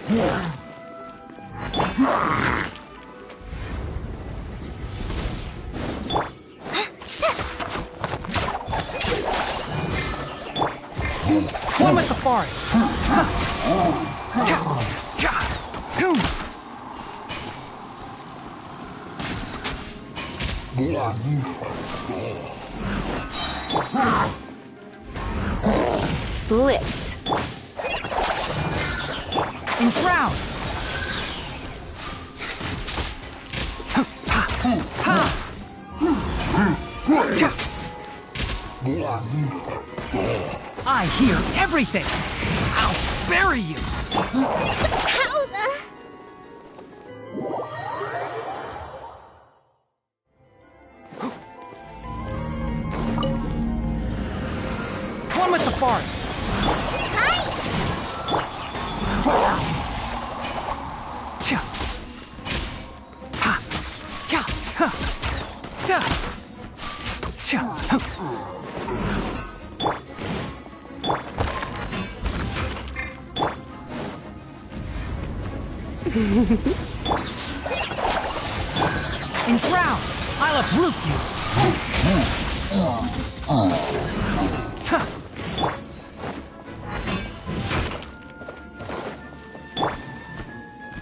One with the forest. Blitz. Enshroud. I hear everything. I'll bury you. How the... One with the forest. Enshroud! I'll uproot you!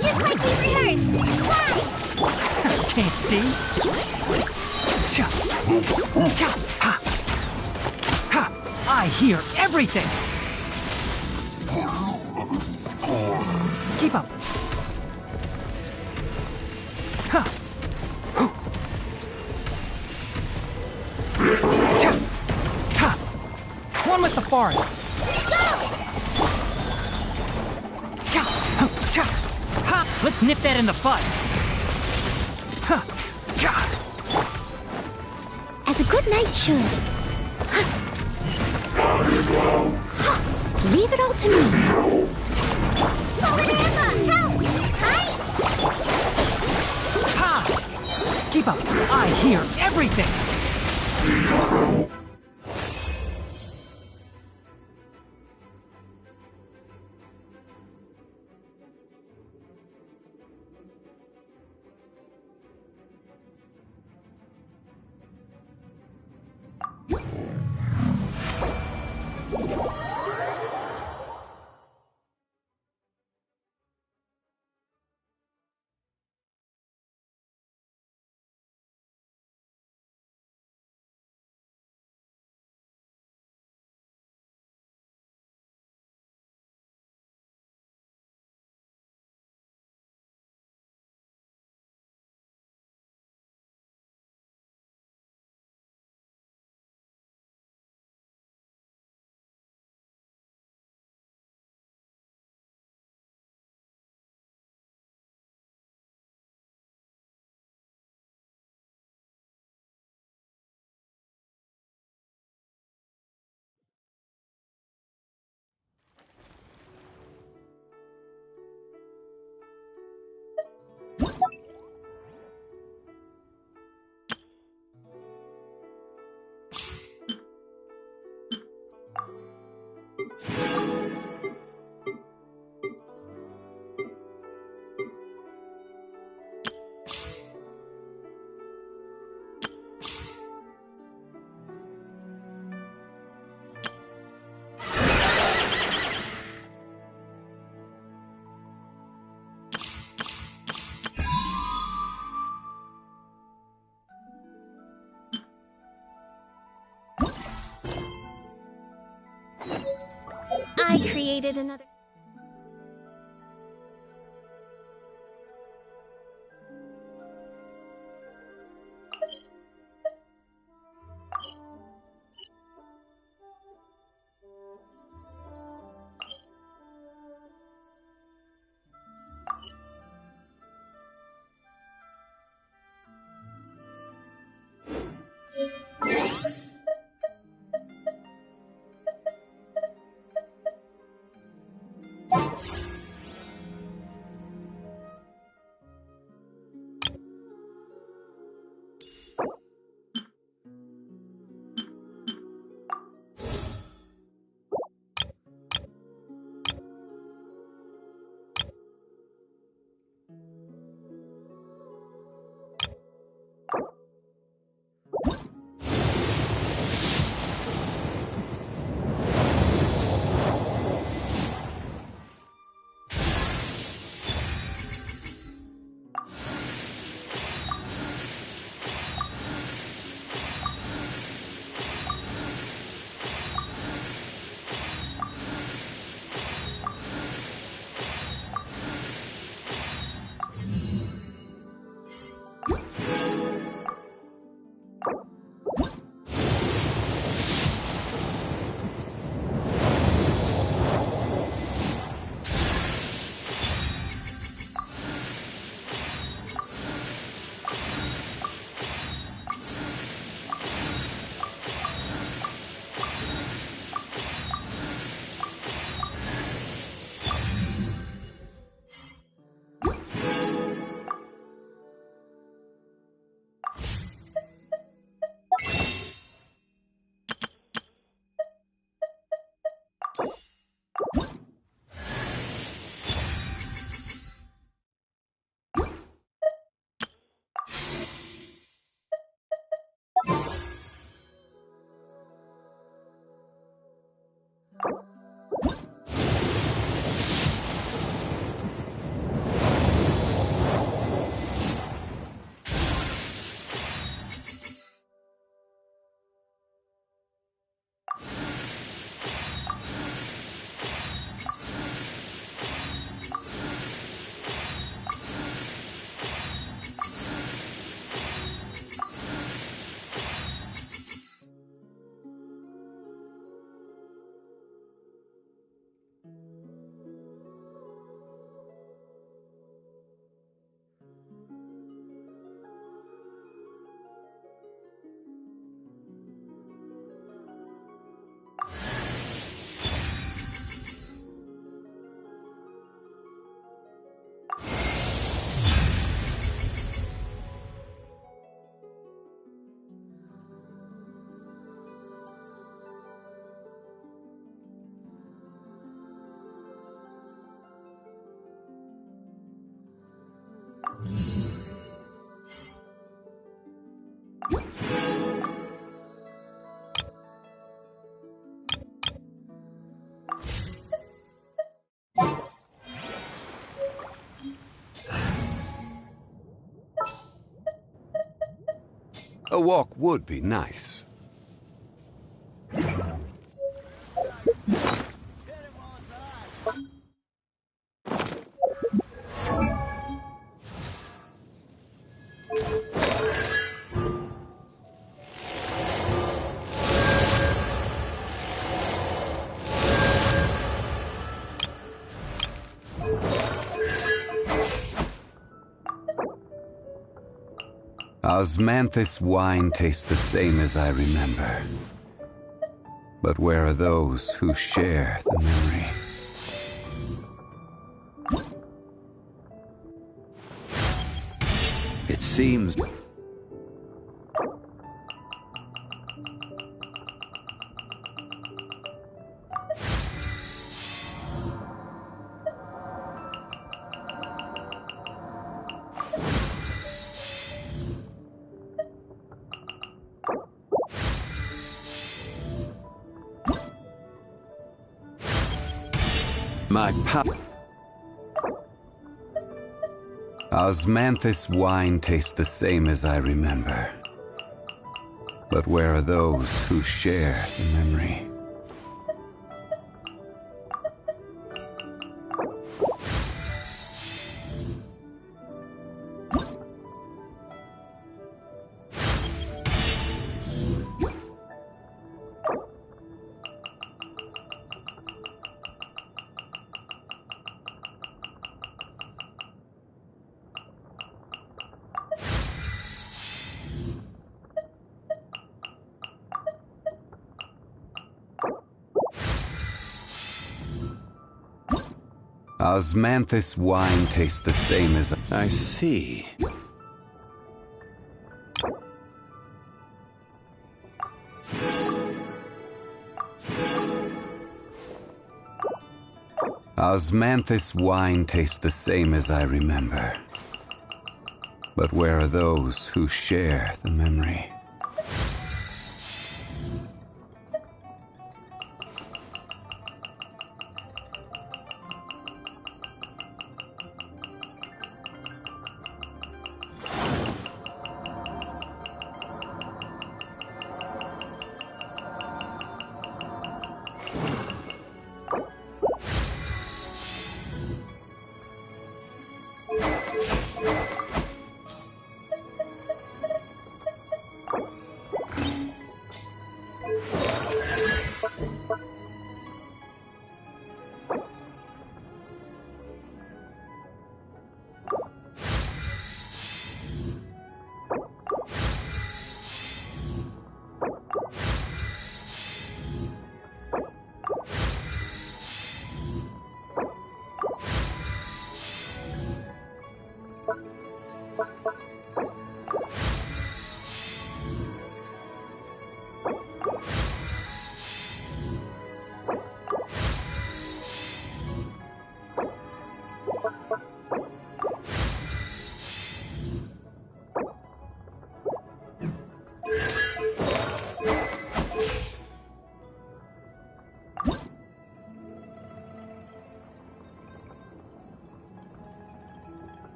Just like we rehearsed! Why? Can't see? I hear everything! Keep up! One with the forest! Let's nip that in the bud! As a good knight should. Leave it all to me. Ha! Keep up! I hear everything! I created another... A walk would be nice. Osmanthus wine tastes the same as I remember. But where are those who share the memory? It seems... My Osmanthus wine tastes the same as I remember. But where are those who share the memory? Osmanthus wine tastes the same as... I see. Osmanthus wine tastes the same as I remember. But where are those who share the memory?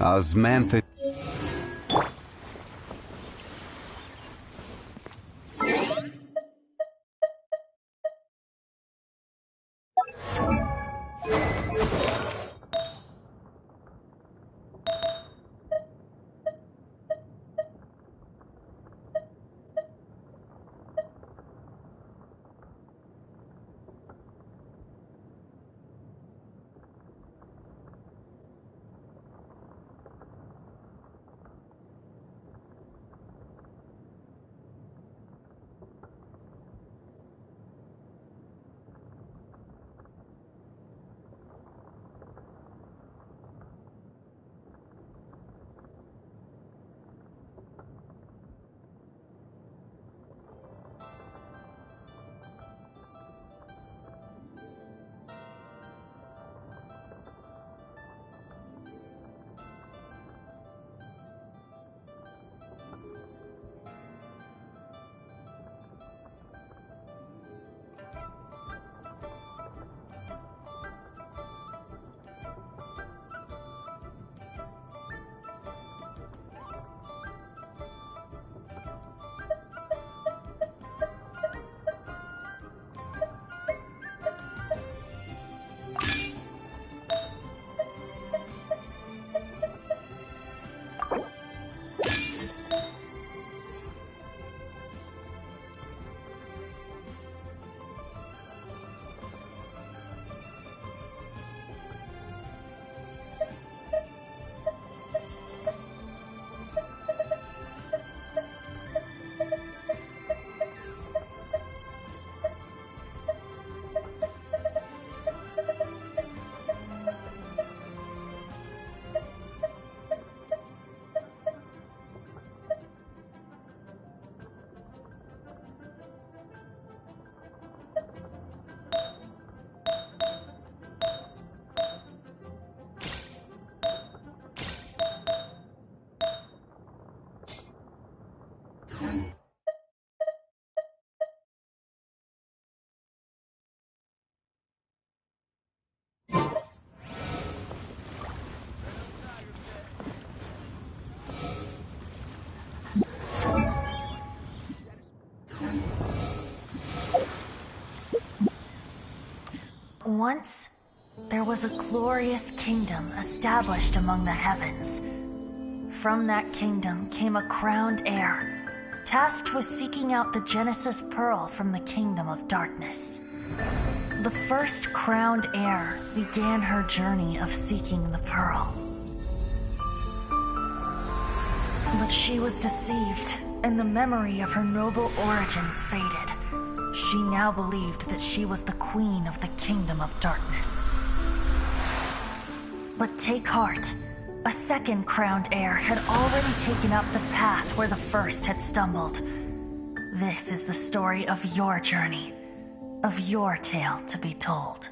Osmanthus... Once, there was a glorious kingdom established among the heavens. From that kingdom came a crowned heir, tasked with seeking out the Genesis Pearl from the kingdom of darkness. The first crowned heir began her journey of seeking the pearl. But she was deceived, and the memory of her noble origins faded. She now believed that she was the queen of the kingdom of darkness. But take heart. A second crowned heir had already taken up the path where the first had stumbled. This is the story of your journey, of your tale to be told.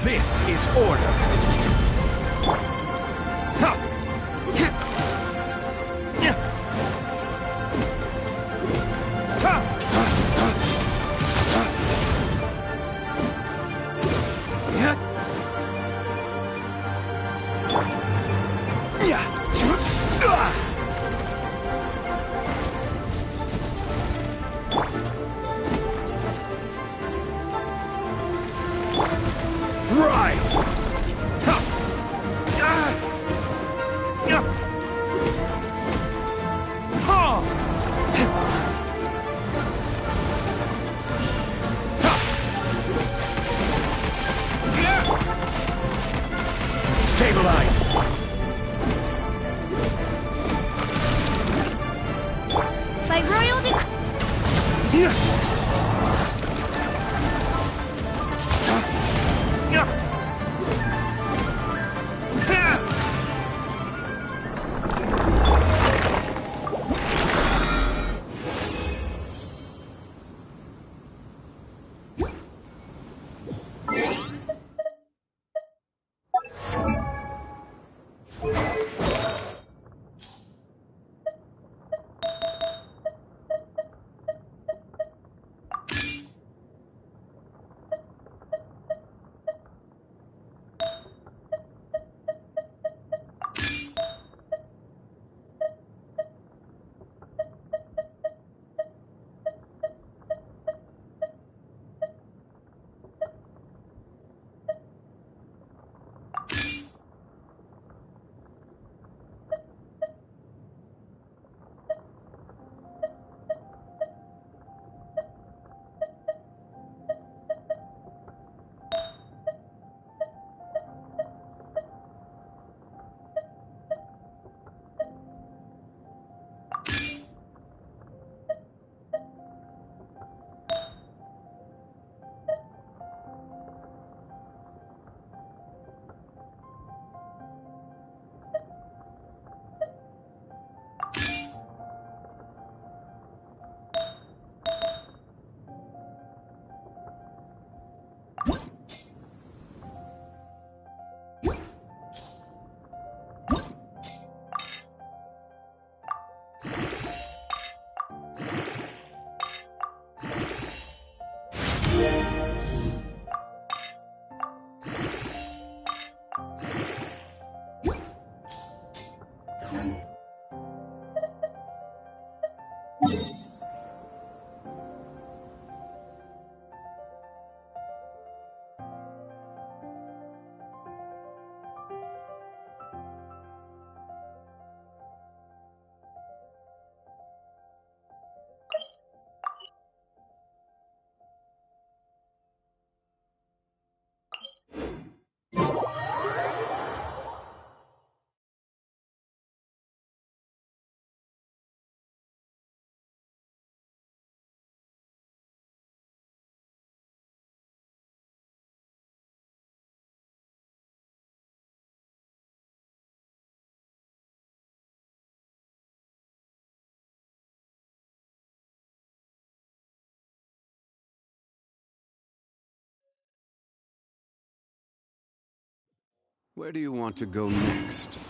This is order. Rise! Stabilize! By royal decree. Where do you want to go next?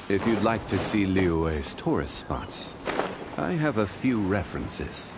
If you'd like to see Liyue's tourist spots, I have a few references.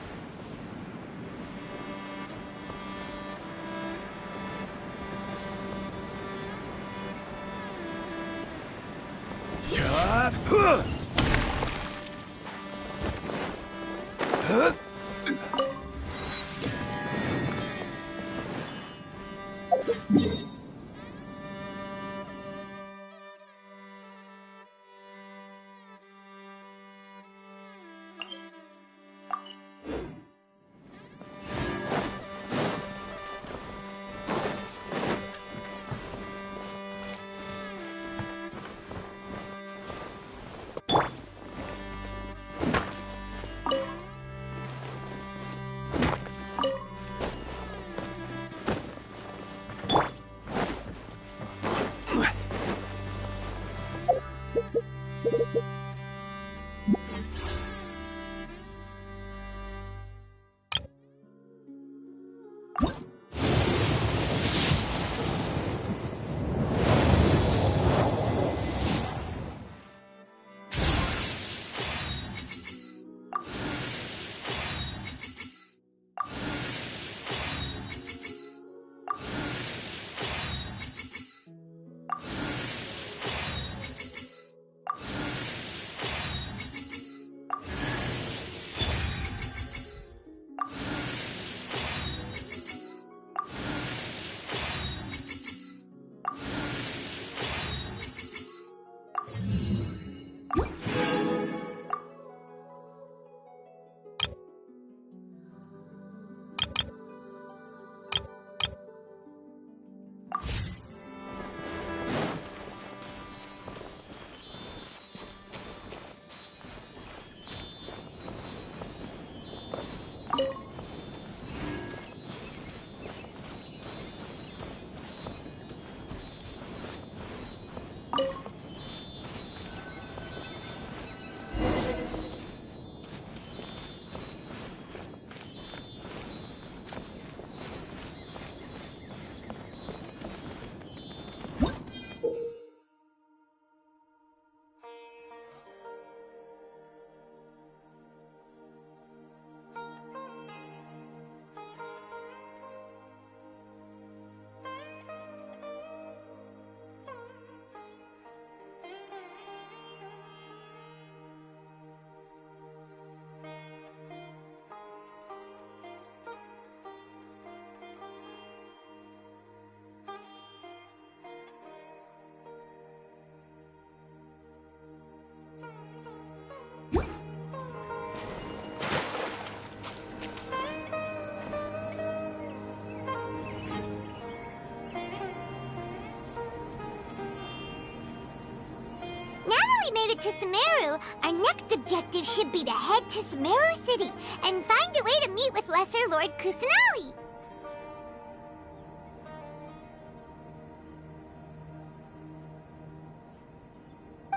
we made it to Sumeru, our next objective should be to head to Sumeru City and find a way to meet with Lesser Lord Kusanali.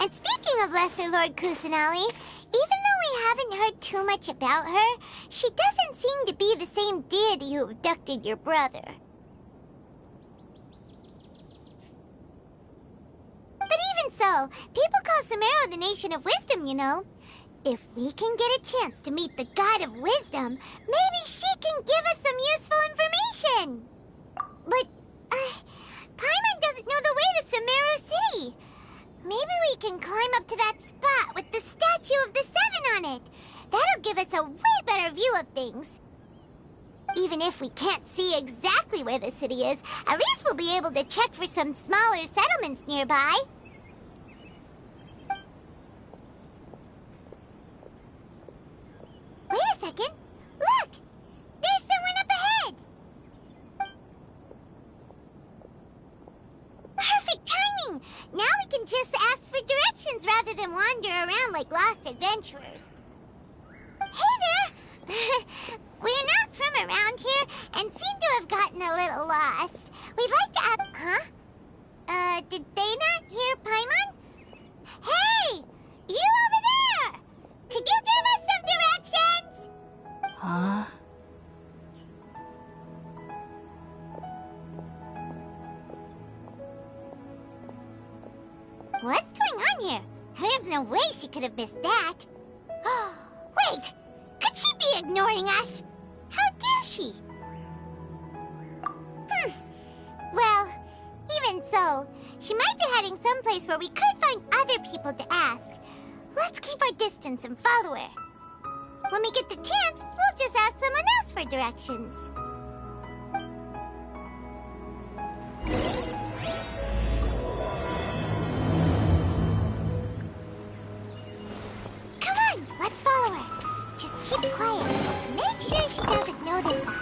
And speaking of Lesser Lord Kusanali, even though we haven't heard too much about her, she doesn't seem to be the same deity who abducted your brother. But even so, people call Sumeru the Nation of Wisdom, you know. If we can get a chance to meet the God of Wisdom, maybe she can give us some useful information. But, Paimon doesn't know the way to Sumeru City. Maybe we can climb up to that spot with the statue of the Seven on it. That'll give us a way better view of things. Even if we can't see exactly where the city is, at least we'll be able to check for some smaller settlements nearby. Wait a second. Look! There's someone up ahead! Perfect timing! Now we can just ask for directions rather than wander around like lost adventurers. Hey there! We're not from around here and seem to have gotten a little lost. We'd like to ask... Huh? Did they not hear Paimon? Hey! You over there! Could you give us some directions? Huh? What's going on here? There's no way she could have missed that. Wait! Could she be ignoring us? How dare she? Well, even so, she might be heading someplace where we could find other people to ask. Let's keep our distance and follow her. When we get the chance, we'll just ask someone else for directions. Come on, let's follow her. Just keep quiet. Make sure she doesn't notice us.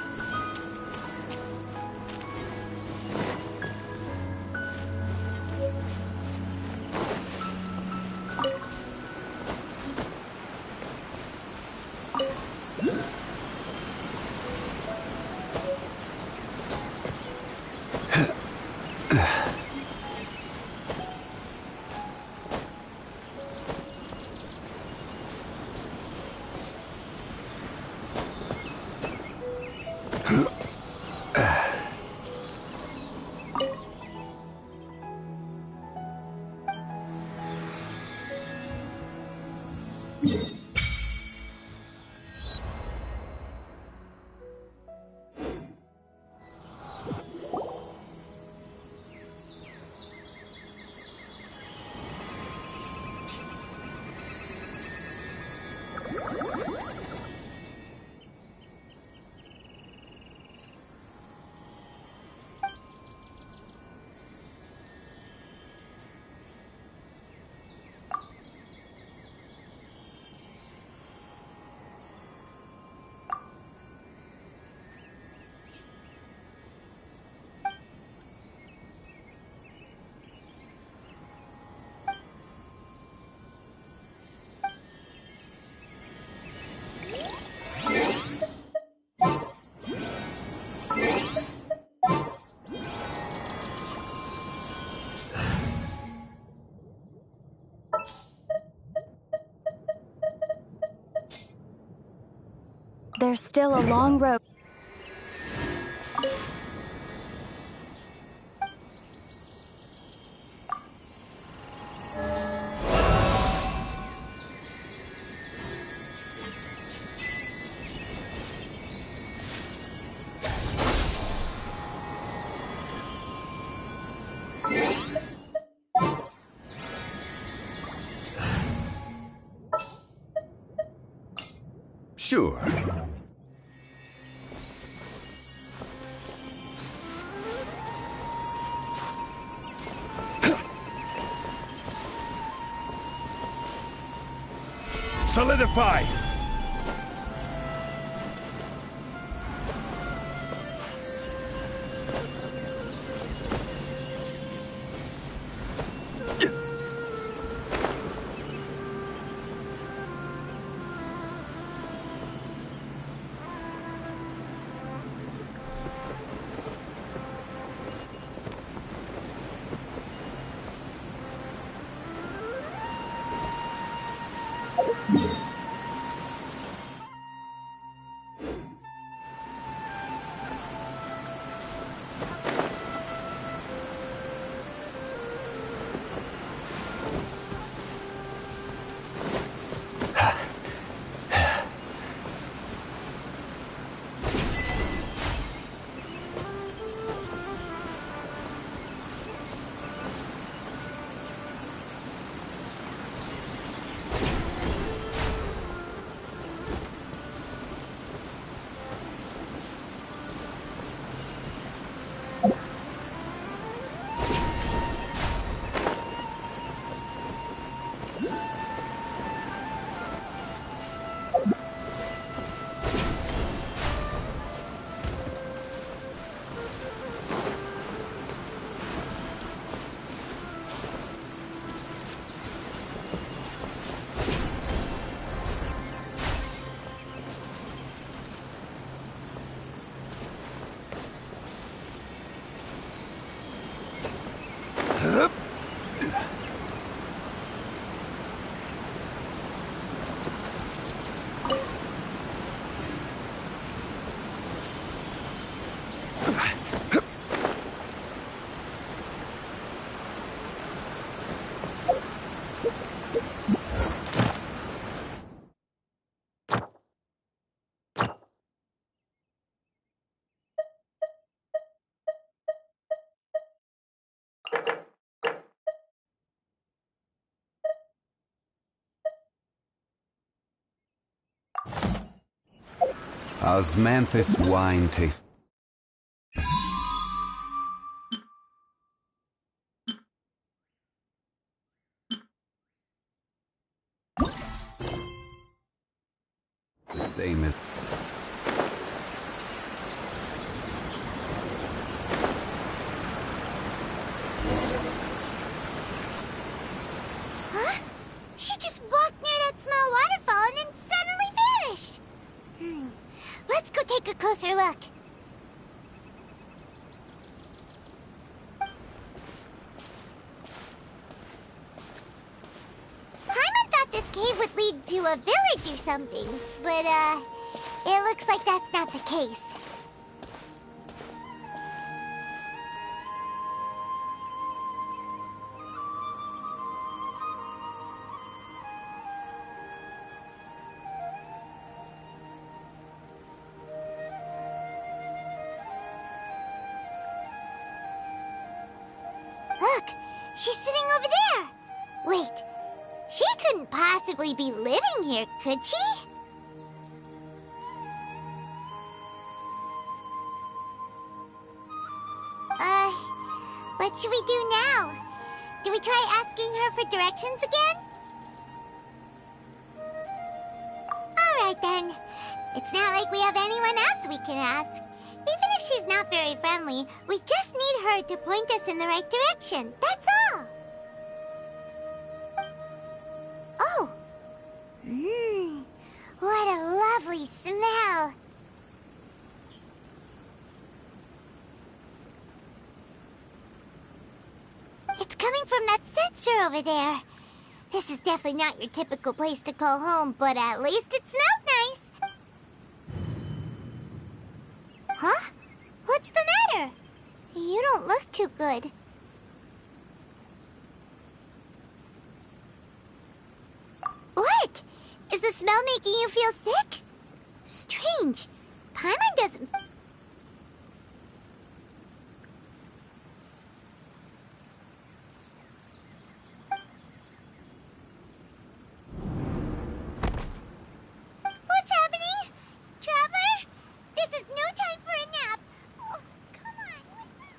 There's still a long road. Sure. Solidify! Osmanthus wine tastes the same as... Huh? She just walked near that small waterfall and then suddenly vanished. Let's go take a closer look. Paimon thought this cave would lead to a village or something, but, it looks like that's not the case. Look, she's sitting over there. Wait, she couldn't possibly be living here, could she? What should we do now? Do we try asking her for directions again? Alright then. It's not like we have anyone else we can ask. Even if she's not very friendly, we just need her to point us in the right direction. That's all. Oh. What a lovely smell. It's coming from that censer over there. This is definitely not your typical place to call home, but at least it smells nice. Huh? What's the matter? You don't look too good. What? Is the smell making you feel sick? Strange. Paimon doesn't... What's happening? Traveler? This is no time for a nap. Oh, come on, wake up.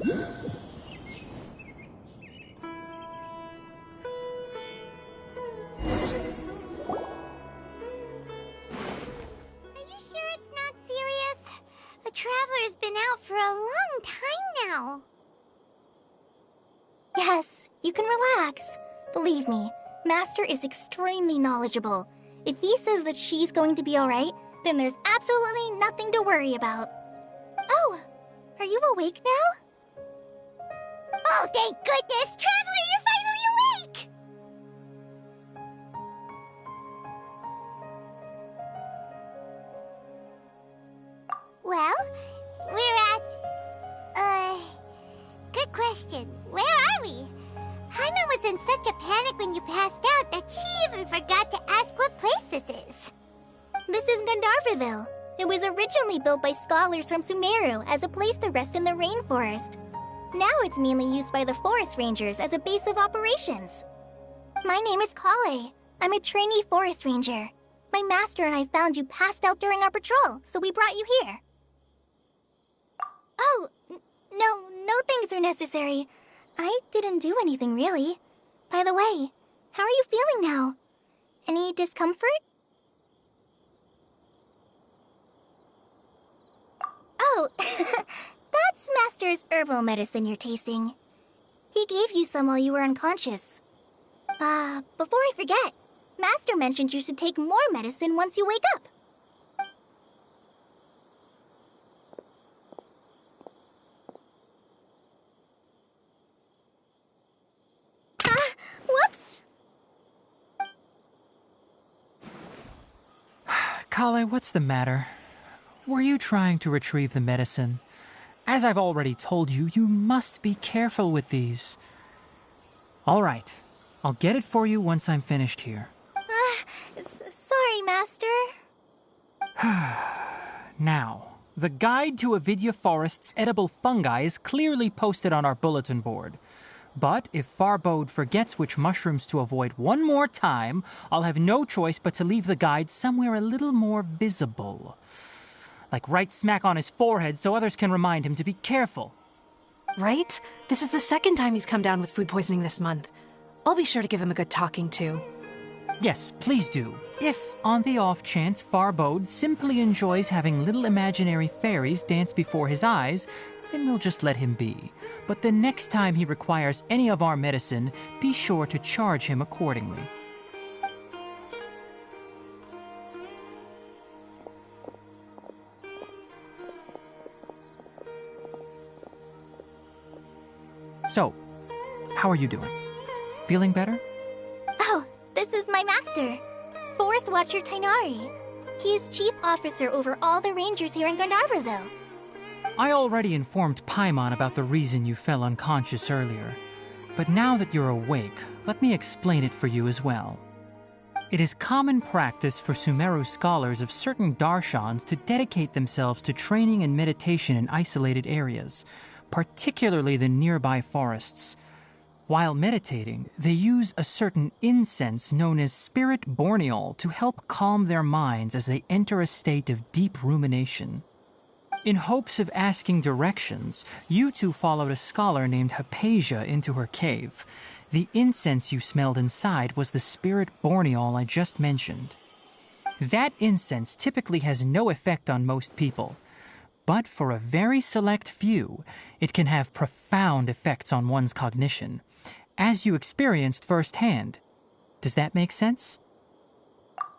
you sure it's not serious? The Traveler's been out for a long time now. Yes, you can relax. Believe me, Master is extremely knowledgeable. If he says that she's going to be alright, then there's absolutely nothing to worry about. Oh, are you awake now? Oh, thank goodness! Traveler, you're finally awake! Well, we're at... Good question. Where are we? Paimon was in such a panic when you passed out that she even forgot to ask what place this is. This is Gandharvaville. It was originally built by scholars from Sumeru as a place to rest in the rainforest. Now it's mainly used by the forest rangers as a base of operations. My name is Kale. I'm a trainee forest ranger. My master and I found you passed out during our patrol, so we brought you here. Oh, no things are necessary. I didn't do anything really. By the way, how are you feeling now? Any discomfort? Oh, that's Master's herbal medicine you're tasting. He gave you some while you were unconscious. Before I forget, Master mentioned you should take more medicine once you wake up. Whoops! Kale, what's the matter? Were you trying to retrieve the medicine? As I've already told you, you must be careful with these. All right, I'll get it for you once I'm finished here. Sorry, Master. Now, the guide to Avidya Forest's edible fungi is clearly posted on our bulletin board. But if Farbode forgets which mushrooms to avoid one more time, I'll have no choice but to leave the guide somewhere a little more visible. Like right smack on his forehead so others can remind him to be careful. Right? This is the second time he's come down with food poisoning this month. I'll be sure to give him a good talking to. Yes, please do. If, on the off chance, Farbode simply enjoys having little imaginary fairies dance before his eyes, then we'll just let him be. But the next time he requires any of our medicine, be sure to charge him accordingly. So, how are you doing? Feeling better? Oh, this is my master, Forest Watcher Tainari. He is chief officer over all the rangers here in Gandharvaville. I already informed Paimon about the reason you fell unconscious earlier. But now that you're awake, let me explain it for you as well. It is common practice for Sumeru scholars of certain darshans to dedicate themselves to training and meditation in isolated areas, particularly the nearby forests. While meditating, they use a certain incense known as spirit borneol to help calm their minds as they enter a state of deep rumination. In hopes of asking directions, you two followed a scholar named Hypatia into her cave. The incense you smelled inside was the spirit borneol I just mentioned. That incense typically has no effect on most people, but for a very select few, it can have profound effects on one's cognition, as you experienced firsthand. Does that make sense?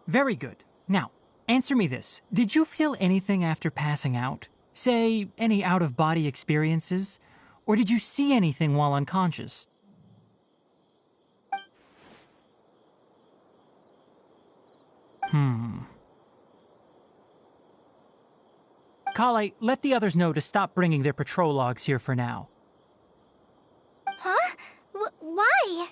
Very good. Now, answer me this. Did you feel anything after passing out? Say, any out-of-body experiences? Or did you see anything while unconscious? Kale, let the others know to stop bringing their patrol logs here for now. Huh? Why?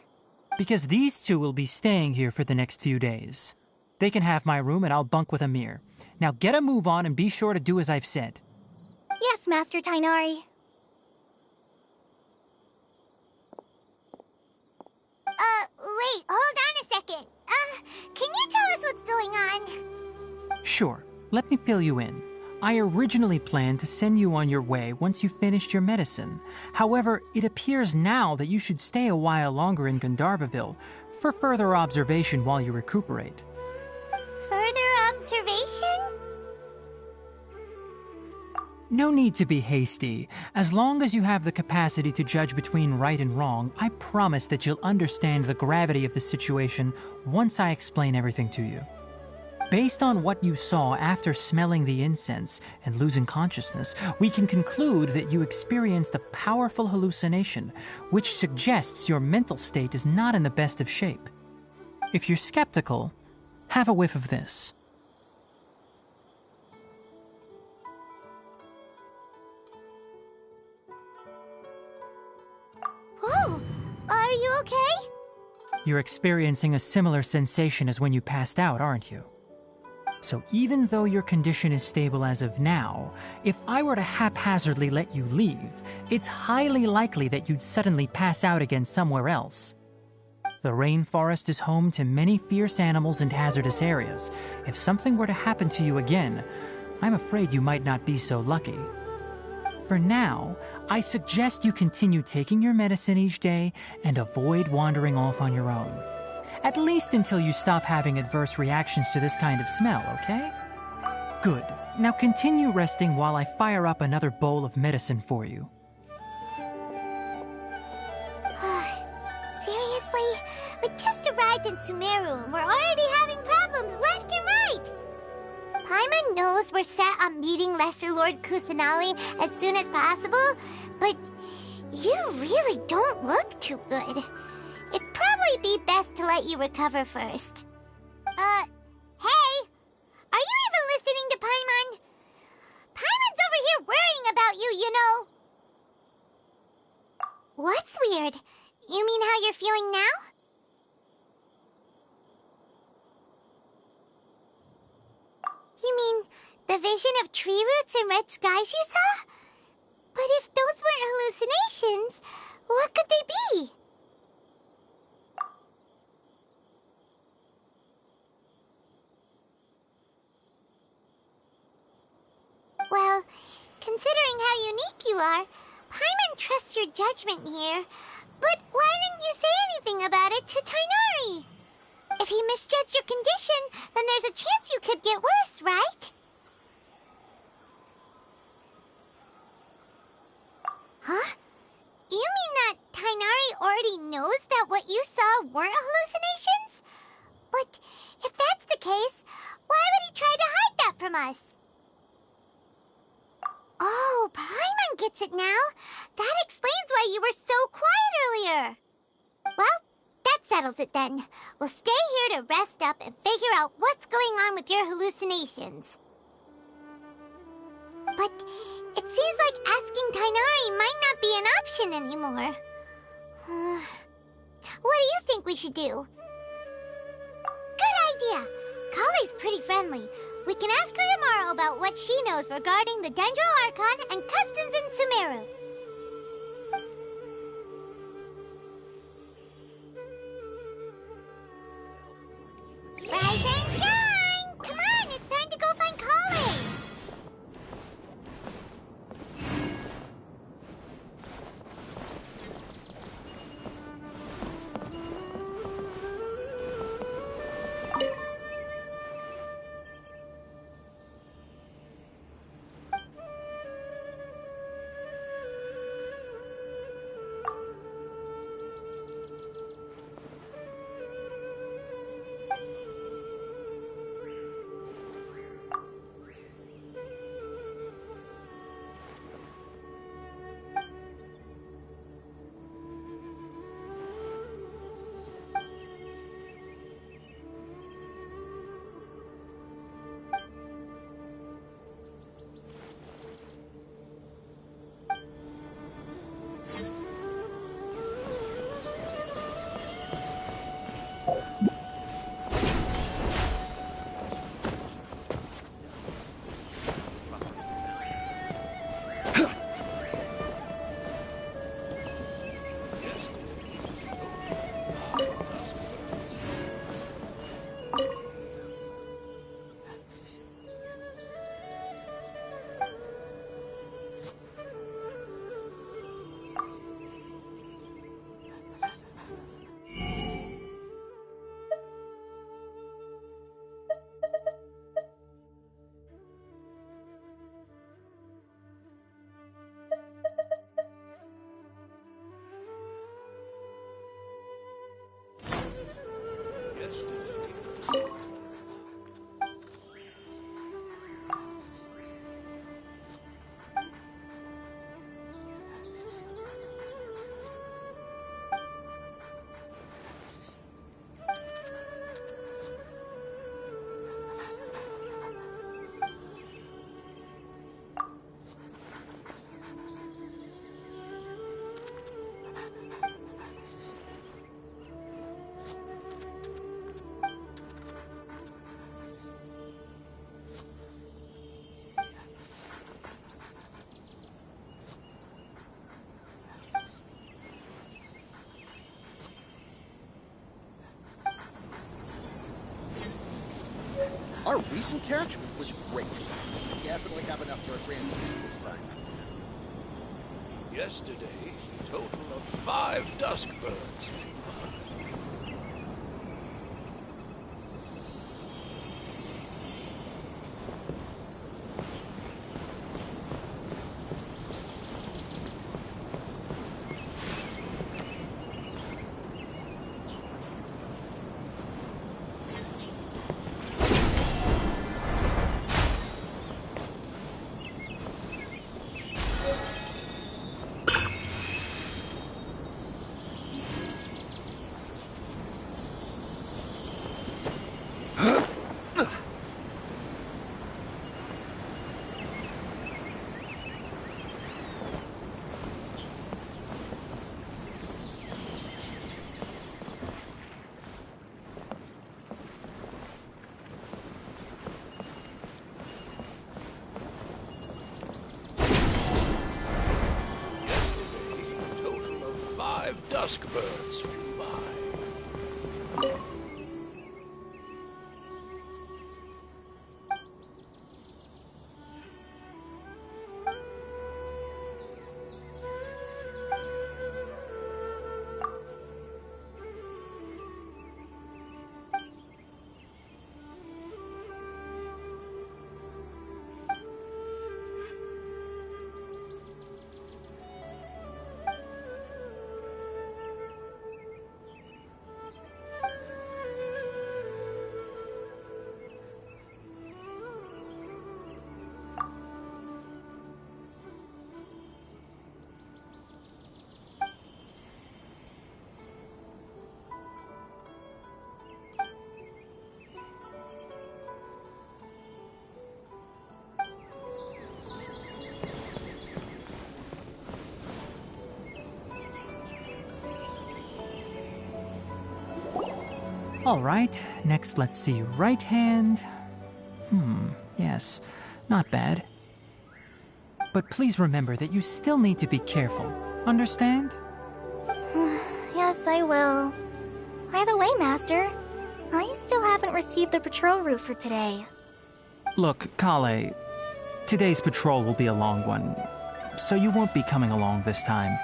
Because these two will be staying here for the next few days. They can have my room and I'll bunk with Amir. Now get a move on and be sure to do as I've said. Yes, Master Tainari. Wait, hold on a second. Can you tell us what's going on? Sure, let me fill you in. I originally planned to send you on your way once you finished your medicine. However, it appears now that you should stay a while longer in Gandharvaville for further observation while you recuperate. Further observation? No need to be hasty. As long as you have the capacity to judge between right and wrong, I promise that you'll understand the gravity of the situation once I explain everything to you. Based on what you saw after smelling the incense and losing consciousness, we can conclude that you experienced a powerful hallucination, which suggests your mental state is not in the best of shape. If you're skeptical, have a whiff of this. Whoa! Are you okay? You're experiencing a similar sensation as when you passed out, aren't you? So even though your condition is stable as of now, if I were to haphazardly let you leave, it's highly likely that you'd suddenly pass out again somewhere else. The rainforest is home to many fierce animals and hazardous areas. If something were to happen to you again, I'm afraid you might not be so lucky. For now, I suggest you continue taking your medicine each day and avoid wandering off on your own. At least until you stop having adverse reactions to this kind of smell, okay? Good. Now continue resting while I fire up another bowl of medicine for you. Seriously? We just arrived in Sumeru and we're already having problems left and right! Paimon knows we're set on meeting Lesser Lord Kusanali as soon as possible, but you really don't look too good. It'd probably be best to let you recover first. Hey! Are you even listening to Paimon? Paimon's over here worrying about you, you know! What's weird? You mean how you're feeling now? You mean the vision of tree roots and red skies you saw? But if those weren't hallucinations, what could they be? Well, considering how unique you are, Paimon trusts your judgment here. But why didn't you say anything about it to Tainari? If he misjudged your condition, then there's a chance you could get worse, right? Huh? You mean that Tainari already knows that what you saw weren't hallucinations? But if that's the case, why would he try to hide that from us? Oh, Paimon gets it now. That explains why you were so quiet earlier. Well, that settles it then. We'll stay here to rest up and figure out what's going on with your hallucinations. But it seems like asking Tainari might not be an option anymore. What do you think we should do? Good idea. Kale's pretty friendly. We can ask her tomorrow about what she knows regarding the Dendro Archon and customs in Sumeru. Rise and shine! Come on, it's time to go find Kale! Our recent catch was great. We definitely have enough for a grand feast this time. Yesterday, a total of 5 dusk birds. Dusk birds flew by. All right, next let's see right hand. Yes, not bad. But please remember that you still need to be careful. Understand? Yes, I will. By the way, Master, I still haven't received the patrol route for today. Look, Kale, today's patrol will be a long one, so you won't be coming along this time.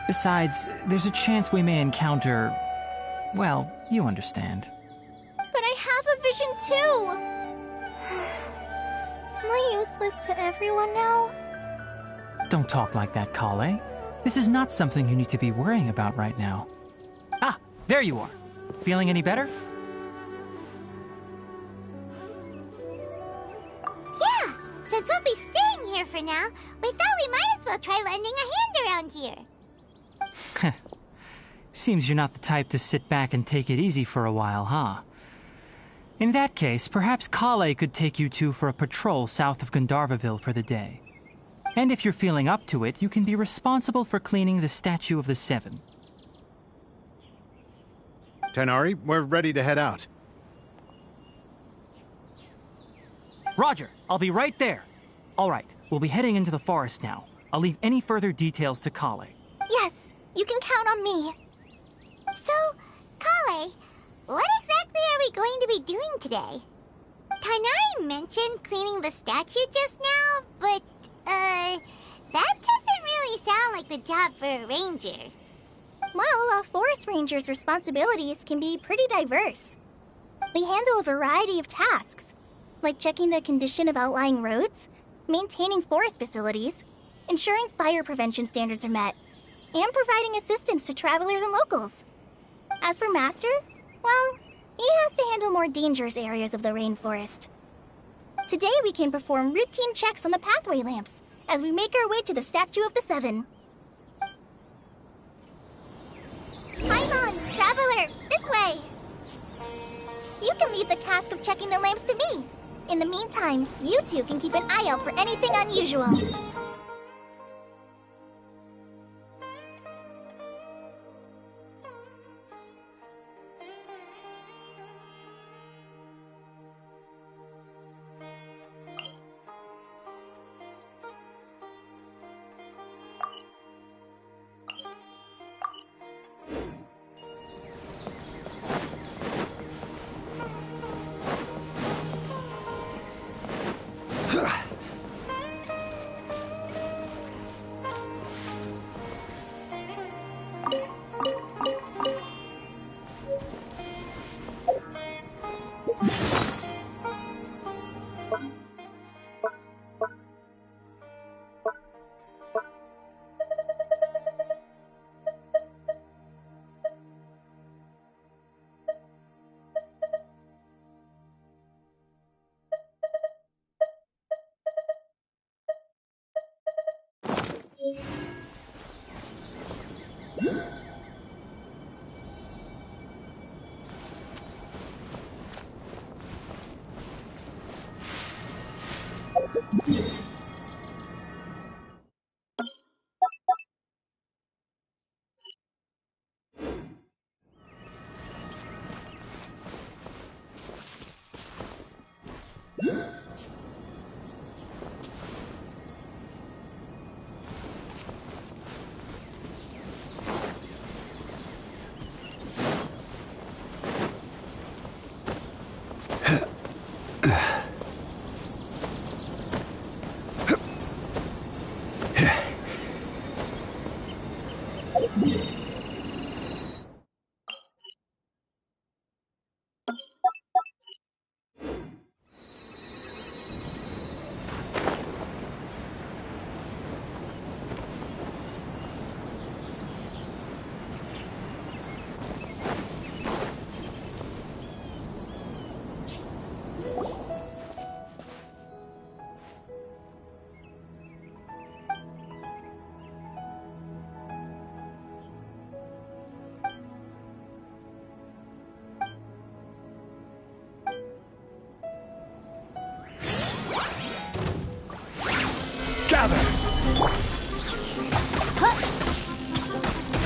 Besides, there's a chance we may encounter... well, you understand. But I have a vision too! Am I useless to everyone now? Don't talk like that, Kale. This is not something you need to be worrying about right now. Ah, there you are. Feeling any better? Yeah, since we'll be staying here for now, we thought we might as well try lending a hand around here. Seems you're not the type to sit back and take it easy for a while, huh? In that case, perhaps Kale could take you two for a patrol south of Gandharvaville for the day. And if you're feeling up to it, you can be responsible for cleaning the Statue of the Seven. Tighnari, we're ready to head out. Roger, I'll be right there. All right, we'll be heading into the forest now. I'll leave any further details to Kale. Yes, you can count on me. So, Kale, what exactly are we going to be doing today? Tighnari mentioned cleaning the statue just now, but, that doesn't really sound like the job for a ranger. Well, a forest ranger's responsibilities can be pretty diverse. They handle a variety of tasks, like checking the condition of outlying roads, maintaining forest facilities, ensuring fire prevention standards are met, and providing assistance to travelers and locals. As for Master, well, he has to handle more dangerous areas of the rainforest. Today we can perform routine checks on the pathway lamps as we make our way to the Statue of the Seven. Paimon, Traveler, this way! You can leave the task of checking the lamps to me. In the meantime, you two can keep an eye out for anything unusual.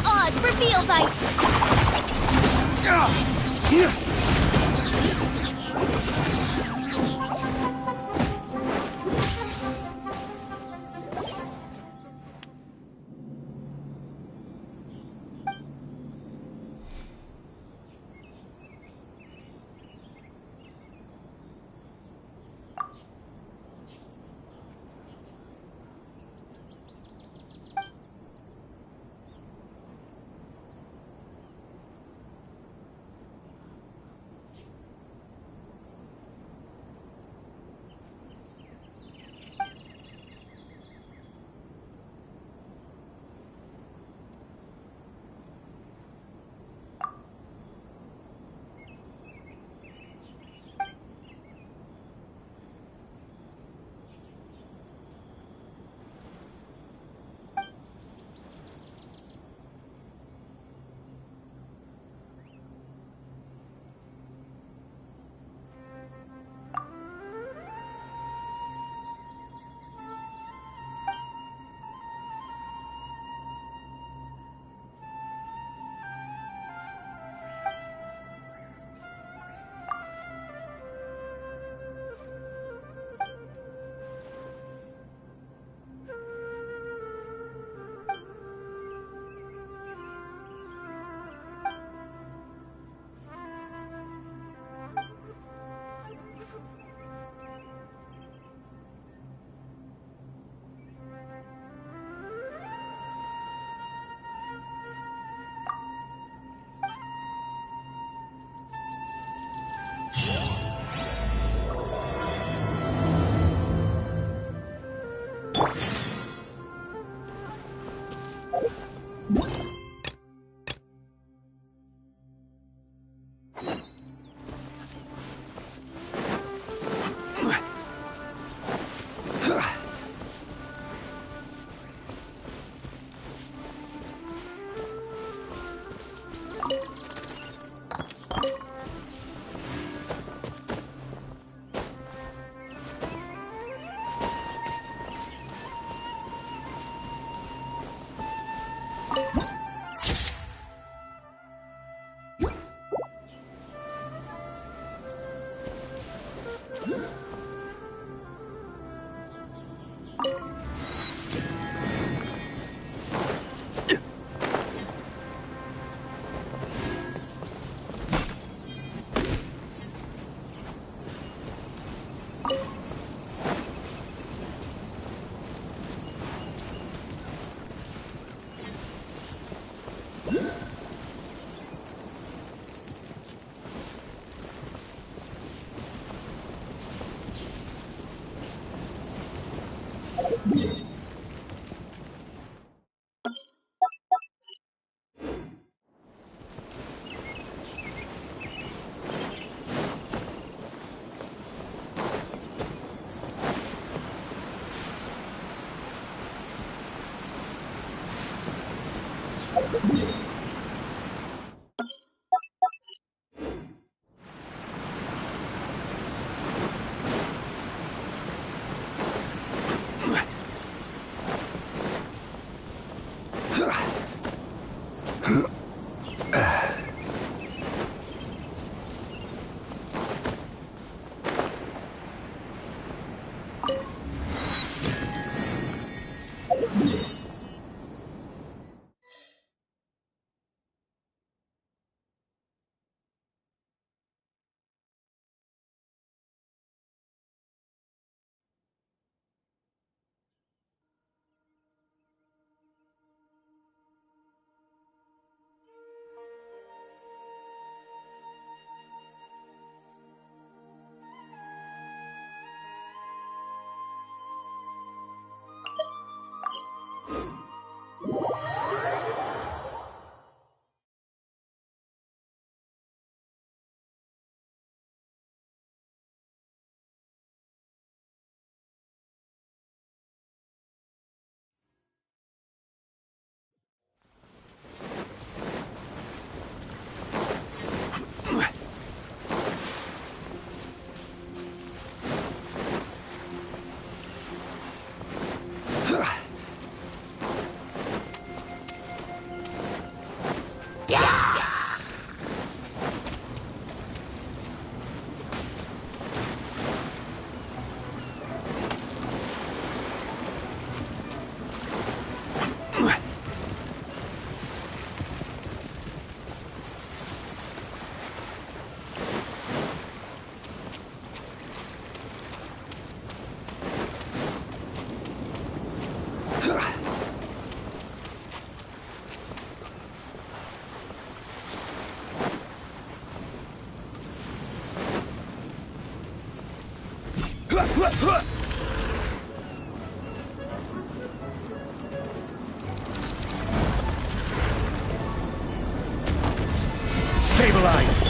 Odds reveal Stabilize!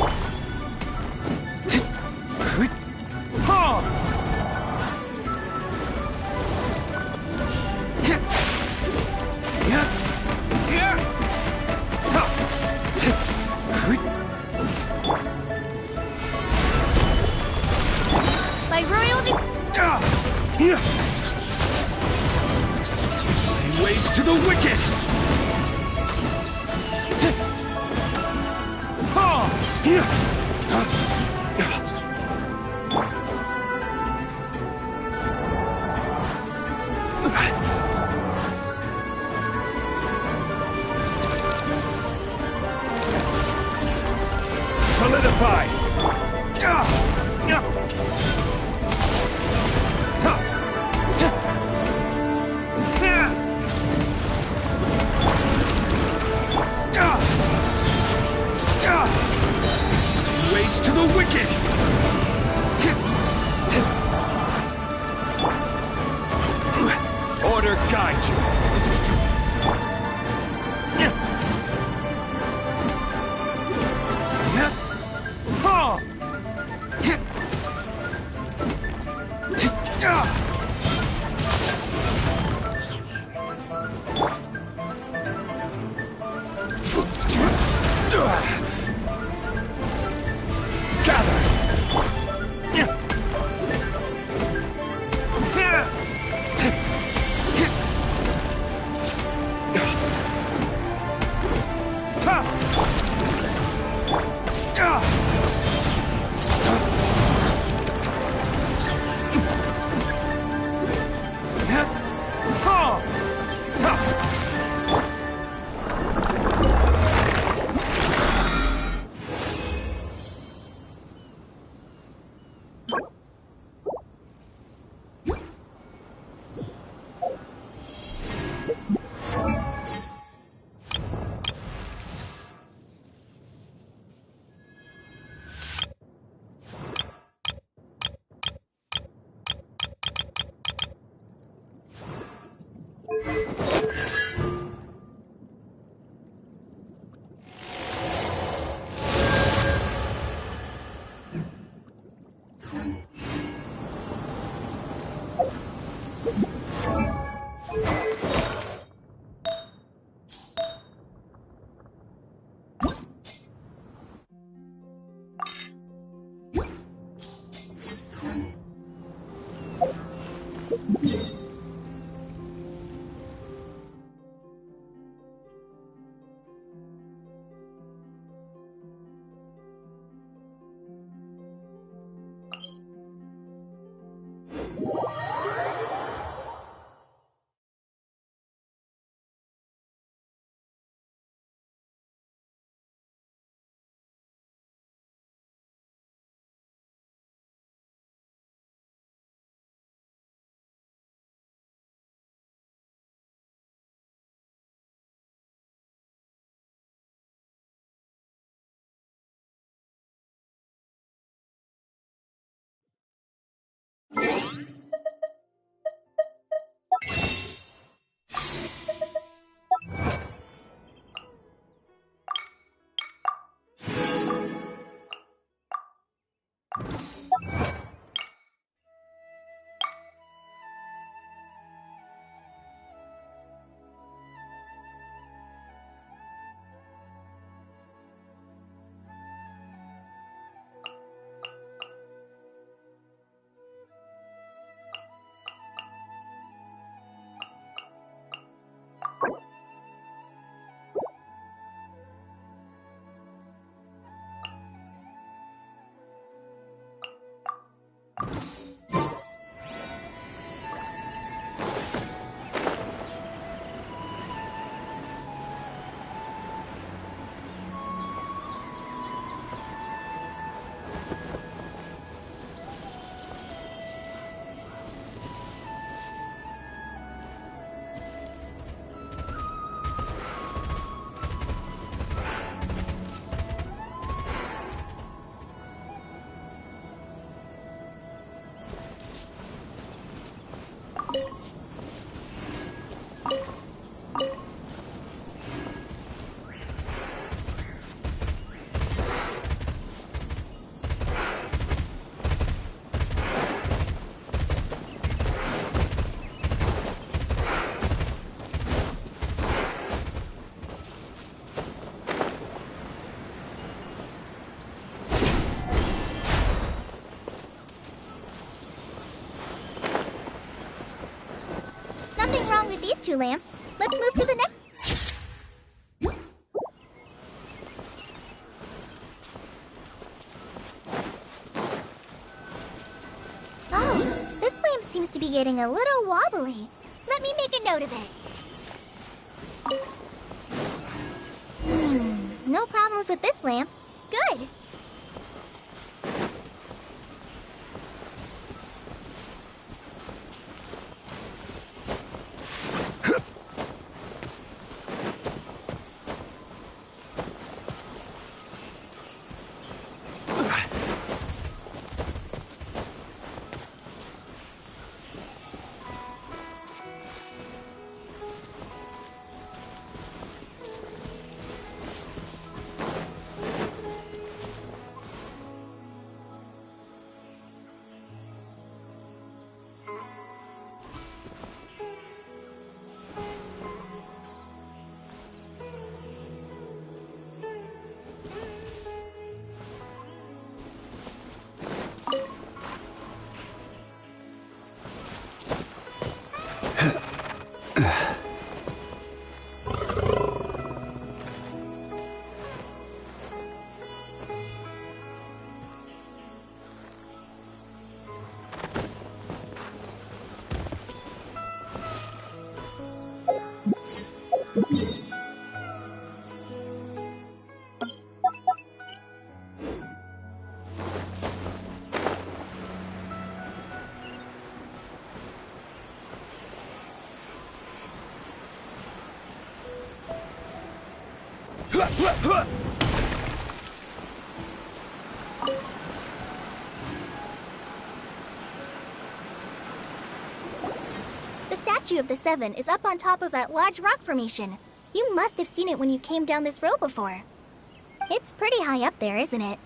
By royal Ways to the wicked! Solidify! Ways to the wicked! Order guide you! Nothing wrong with these two lamps. Let's move to the next. Oh, this lamp seems to be getting a little wobbly. Let me make a note of it. No problems with this lamp. Good. The statue of the Seven is up on top of that large rock formation. You must have seen it when you came down this road before. It's pretty high up there, isn't it?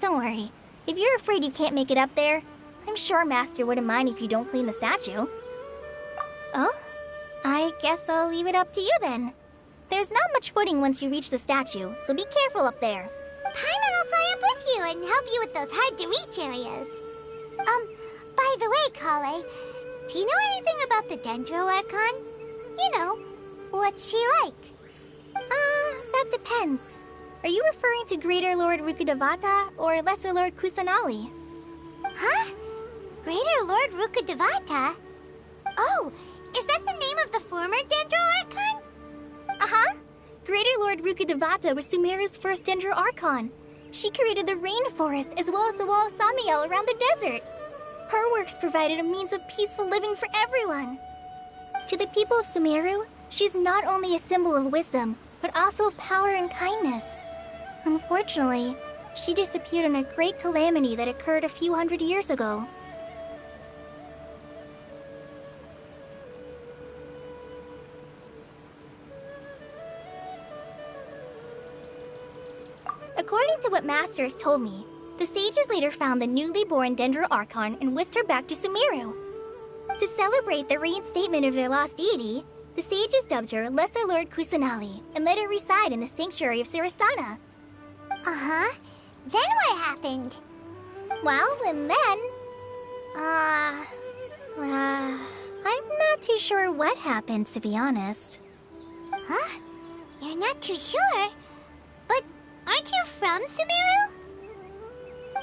Don't worry. If you're afraid you can't make it up there, I'm sure Master wouldn't mind if you don't clean the statue. Oh? I guess I'll leave it up to you then. There's not much footing once you reach the statue, so be careful up there. Paimon will fly up with you and help you with those hard-to-reach areas. By the way, Kale, Do you know anything about the Dendro Archon? You know, what's she like? That depends. Are you referring to Greater Lord Rukkhadevata or Lesser Lord Kusanali? Huh? Greater Lord Rukkhadevata? Oh, is that the name of the former Dendro Archon? Uh-huh. Greater Lord Rukkhadevata was Sumeru's first Dendro Archon. She created the rainforest as well as the wall of Samiel around the desert. Her works provided a means of peaceful living for everyone. To the people of Sumeru, she's not only a symbol of wisdom, but also of power and kindness. Unfortunately, she disappeared in a great calamity that occurred a few hundred years ago. According to what Masters told me, the sages later found the newly born Dendro Archon and whisked her back to Sumeru. To celebrate the reinstatement of their lost deity, the sages dubbed her Lesser Lord Kusanali and let her reside in the sanctuary of Siristana. Uh-huh. Then what happened? Well, and then... I'm not too sure what happened, to be honest. Huh? You're not too sure? But aren't you from Sumeru?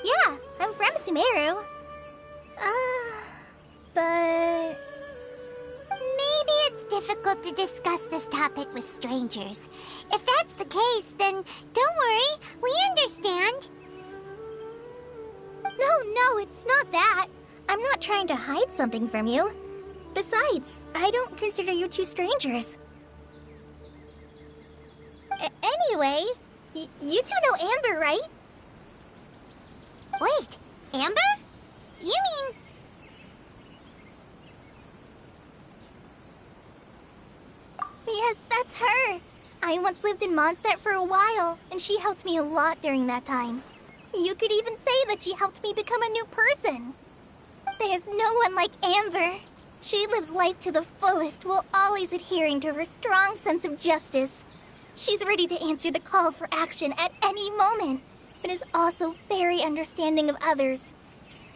Yeah, I'm from Sumeru. But... Maybe it's difficult to discuss this topic with strangers. If that's the case, then don't worry, we understand. No, it's not that. I'm not trying to hide something from you. Besides, I don't consider you two strangers. Anyway, you two know Amber, right? Wait, Amber? You mean... Yes, that's her. I once lived in Mondstadt for a while, and she helped me a lot during that time. You could even say that she helped me become a new person. There's no one like Amber. She lives life to the fullest while always adhering to her strong sense of justice. She's ready to answer the call for action at any moment, but is also very understanding of others.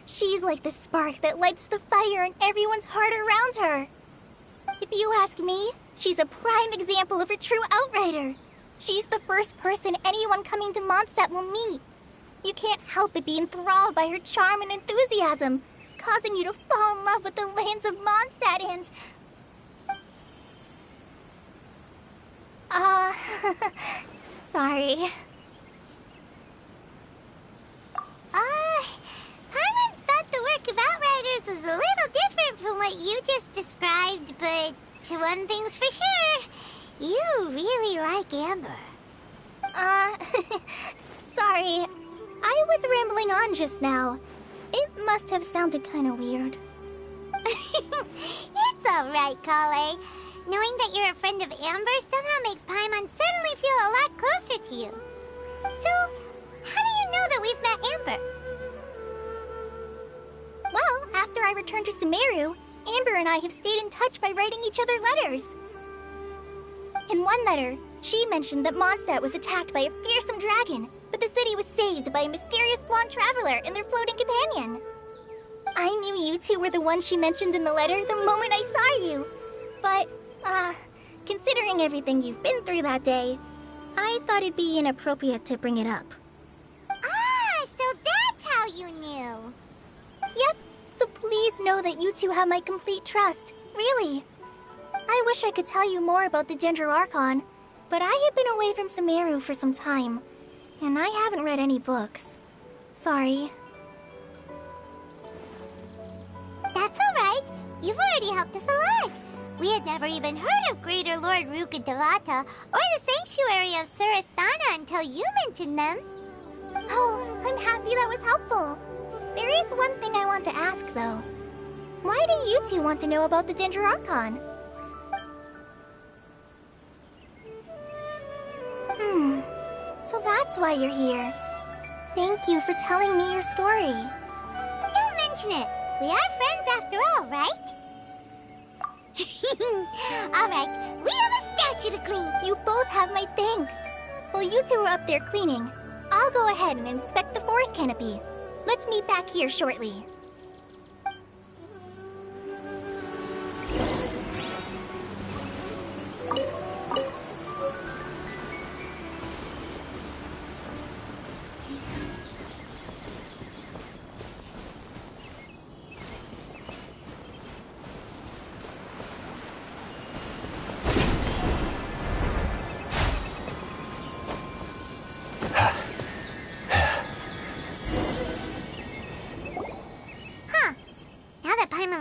She's like the spark that lights the fire in everyone's heart around her. If you ask me, she's a prime example of a true outrider. She's the first person anyone coming to Mondstadt will meet. You can't help but be enthralled by her charm and enthusiasm, causing you to fall in love with the lands of Mondstadt and... sorry. Paimon thought the work of Outriders was a little different from what you just described, but one thing's for sure, you really like Amber. Sorry. I was rambling on just now. It must have sounded kind of weird. It's alright, Kale. Knowing that you're a friend of Amber somehow makes Paimon suddenly feel a lot closer to you. So, how do you know that we've met Amber? Well, after I returned to Sumeru, Amber and I have stayed in touch by writing each other letters. In one letter, she mentioned that Mondstadt was attacked by a fearsome dragon, but the city was saved by a mysterious blonde traveler and their floating companion. I knew you two were the ones she mentioned in the letter the moment I saw you. But, considering everything you've been through that day, I thought it'd be inappropriate to bring it up. Ah, so that's how you knew. Yep, so please know that you two have my complete trust, really. I wish I could tell you more about the Dendro Archon, but I have been away from Sumeru for some time, and I haven't read any books. Sorry. That's alright. You've already helped us a lot. We had never even heard of Greater Lord Rukkhadevata or the Sanctuary of Surasthana until you mentioned them. Oh, I'm happy that was helpful. There is one thing I want to ask, though. Why do you two want to know about the Dendro Archon? So that's why you're here. Thank you for telling me your story. Don't mention it. We are friends after all, right? Alright, we have a statue to clean. You both have my thanks. While you two are up there cleaning, I'll go ahead and inspect the forest canopy. Let's meet back here shortly.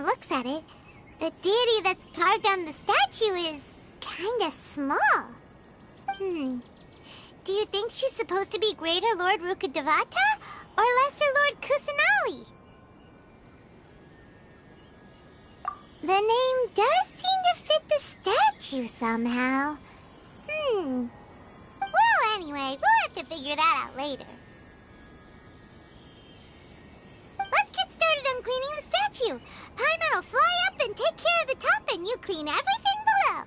looks at it, the deity that's carved on the statue is kinda small. Do you think she's supposed to be Greater Lord Rukkhadevata or Lesser Lord Kusanali? The name does seem to fit the statue somehow. Well, anyway, we'll have to figure that out later. Let's get started on cleaning the statue. Paimon will fly up and take care of the top, and you clean everything below.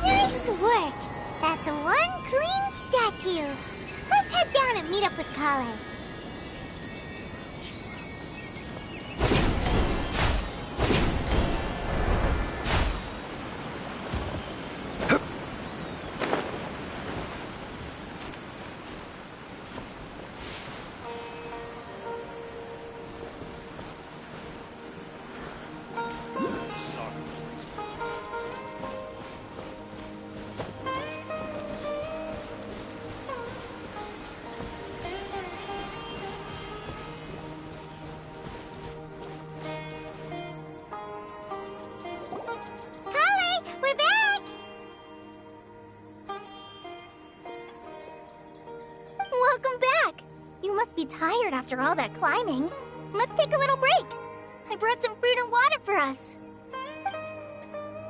Nice work! That's one clean statue. Let's head down and meet up with Kale. Be tired after all that climbing. Let's take a little break. I brought some fruit and water for us.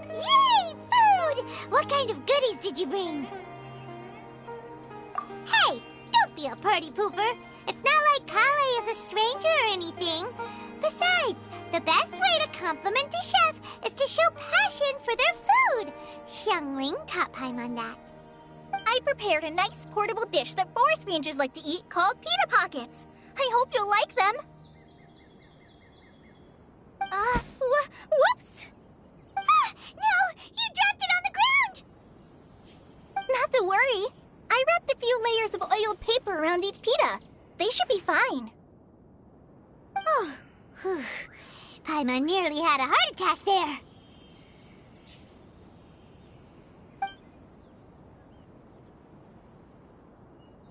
Yay, food! What kind of goodies did you bring? Hey, don't be a party pooper. It's not like Kale is a stranger or anything. Besides, the best way to compliment a chef is to show passion for their food. Xiangling taught Paimon that. I prepared a nice portable dish that forest rangers like to eat called pita pockets. I hope you'll like them. Whoops! No! You dropped it on the ground! Not to worry. I wrapped a few layers of oiled paper around each pita. They should be fine. Oh, whew. Paimon nearly had a heart attack there.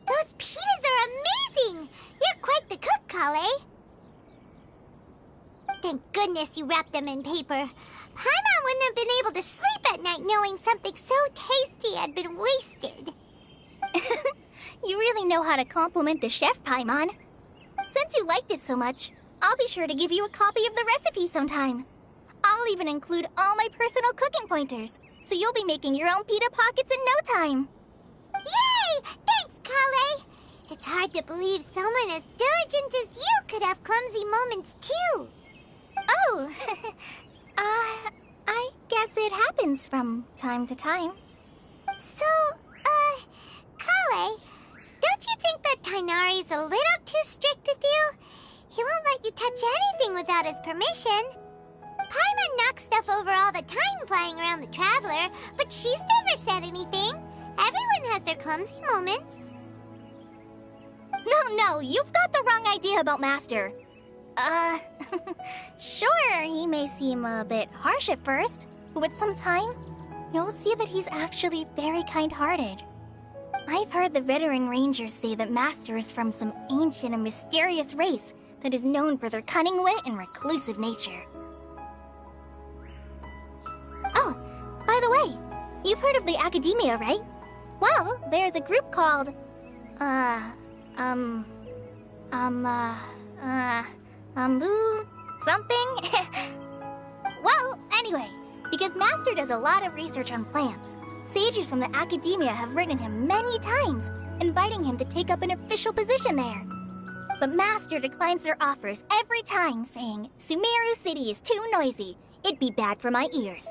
Those pitas are amazing! You're quite the cook, Kale. Thank goodness you wrapped them in paper. Paimon wouldn't have been able to sleep at night knowing something so tasty had been wasted. You really know how to compliment the chef, Paimon. Since you liked it so much, I'll be sure to give you a copy of the recipe sometime. I'll even include all my personal cooking pointers, so you'll be making your own pita pockets in no time. Yay! Thanks, Kale! It's hard to believe someone as diligent as you could have clumsy moments, too. Oh, I guess it happens from time to time. So, Kale, don't you think that Tighnari's a little too strict with you? He won't let you touch anything without his permission. Paimon knocks stuff over all the time flying around the Traveler, but she's never said anything. Everyone has their clumsy moments. No, you've got the wrong idea about Master. Sure, he may seem a bit harsh at first, but with some time, you'll see that he's actually very kind-hearted. I've heard the veteran rangers say that Master is from some ancient and mysterious race that is known for their cunning wit and reclusive nature. Oh, by the way, you've heard of the Academia, right? Well, there's a group called, something? Well, anyway, because Master does a lot of research on plants, sages from the Academia have written him many times, inviting him to take up an official position there. But Master declines their offers every time, saying, Sumeru City is too noisy. It'd be bad for my ears.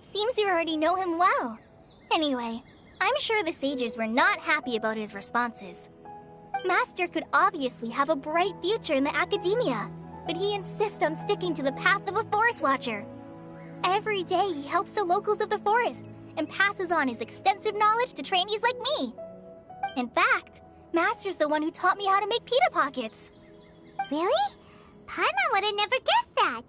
Seems you already know him well. Anyway, I'm sure the sages were not happy about his responses. Master could obviously have a bright future in the Academia, but he insists on sticking to the path of a forest watcher. Every day he helps the locals of the forest and passes on his extensive knowledge to trainees like me. In fact, Master's the one who taught me how to make pita pockets. Really? Paimon would have never guessed that.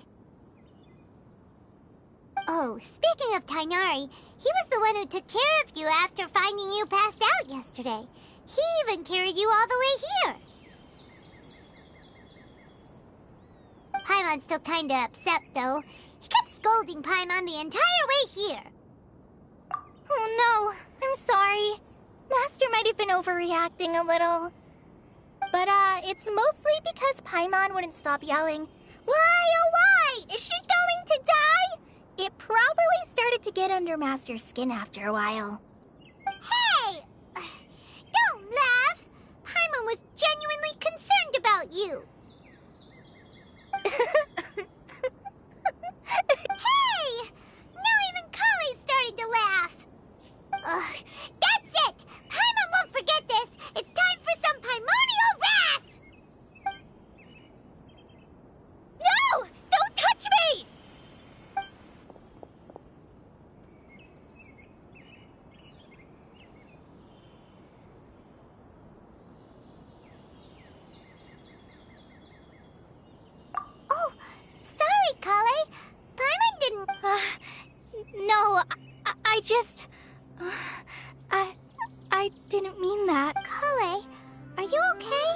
Oh, speaking of Tainari, he was the one who took care of you after finding you passed out yesterday. He even carried you all the way here. Paimon's still kinda upset, though. He kept scolding Paimon the entire way here. Oh no, I'm sorry. Master might have been overreacting a little. But, it's mostly because Paimon wouldn't stop yelling, "Why, oh why? Is she going to die?" It probably started to get under Master's skin after a while. Hey! Don't laugh! Paimon was genuinely concerned about you. Hey! Now even Kali's starting to laugh. Ugh, that's it! Paimon won't forget this! It's time for some primordial wrath! No! Don't touch me! Oh, sorry, Kale. Paimon didn't... No, I just... I didn't mean that. Kale, are you okay?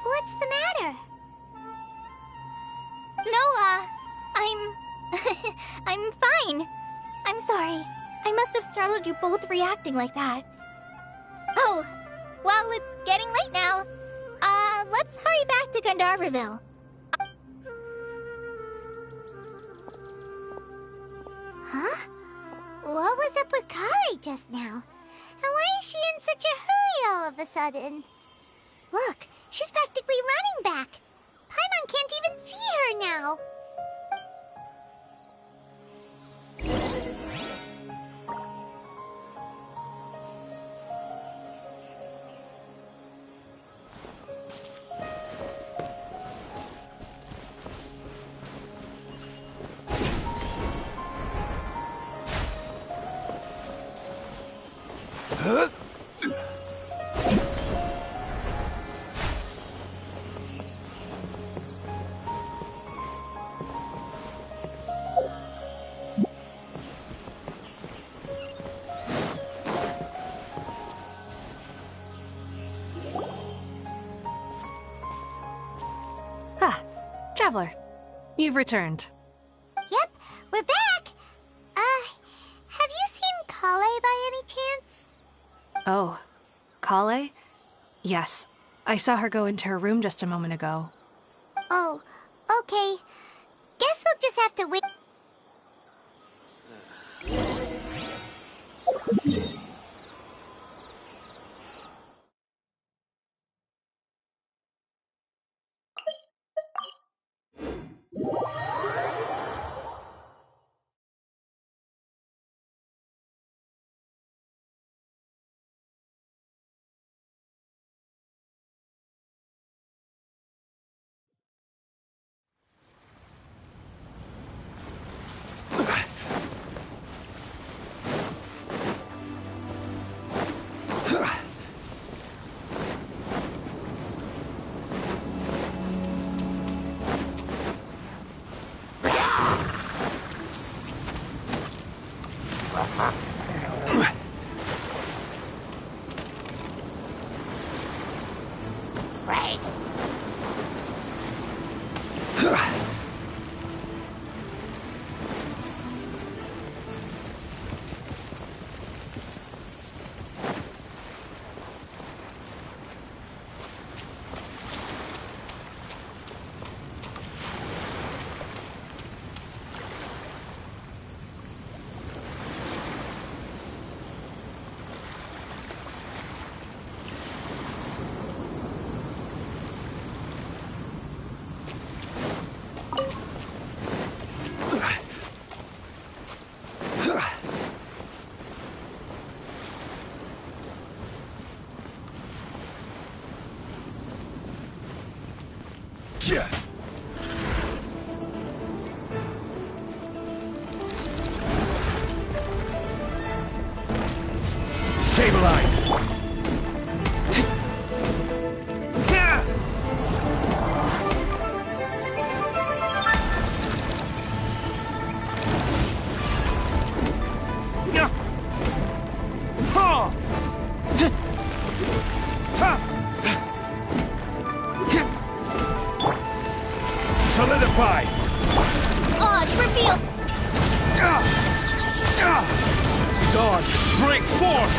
What's the matter? No, I'm fine. I'm sorry. I must have startled you both reacting like that. Oh, well, it's getting late now. Let's hurry back to Gandharville. Huh? What was up with Kali just now? And why is she in such a hurry all of a sudden? Look, she's practically running back. Paimon can't even see her now. Traveler, you've returned. Yep, we're back. Have you seen Kale by any chance? Oh, Kale? Yes, I saw her go into her room just a moment ago. Oh, okay. Guess we'll just have to wait. Solidify! Oz, reveal! Dawn, break forth!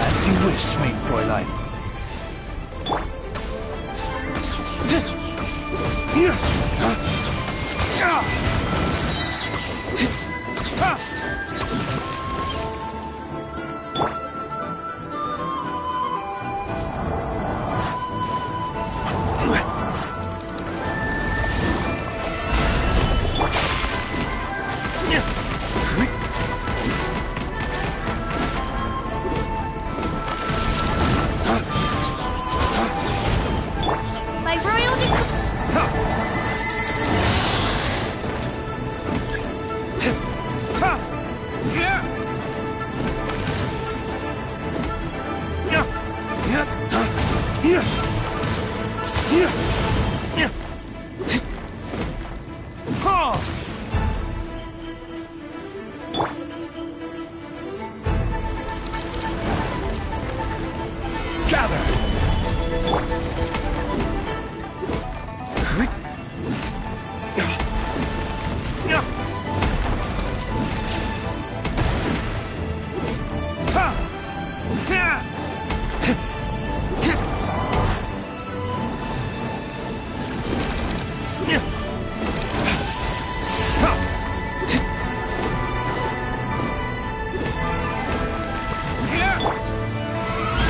As you wish, mein Fräulein. By royal decree...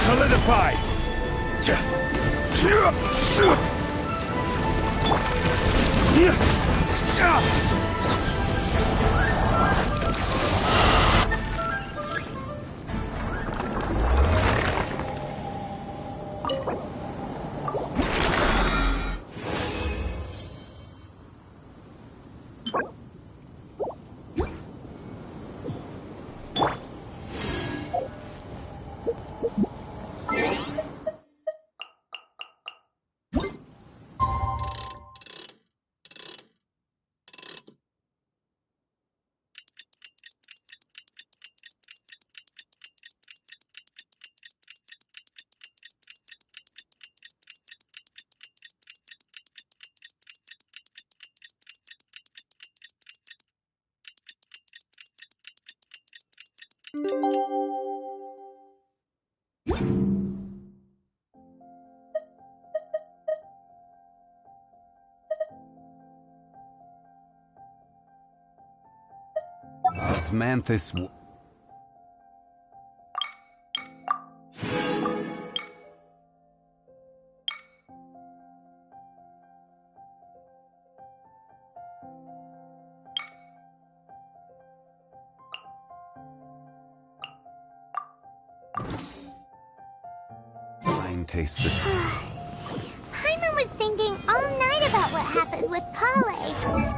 Solidify! Osmanthus. Wine taste this. Paimon was thinking all night about what happened with Kale.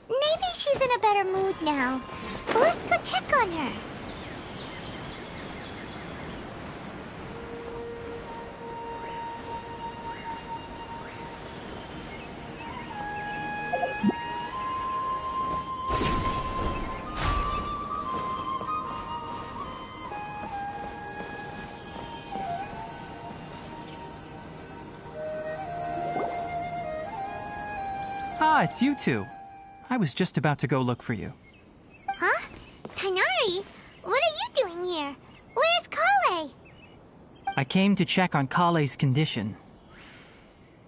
Maybe she's in a better mood now. Let's go check on her. Ah, it's you two. I was just about to go look for you. Huh? Tighnari, what are you doing here? Where's Kale? I came to check on Kale's condition.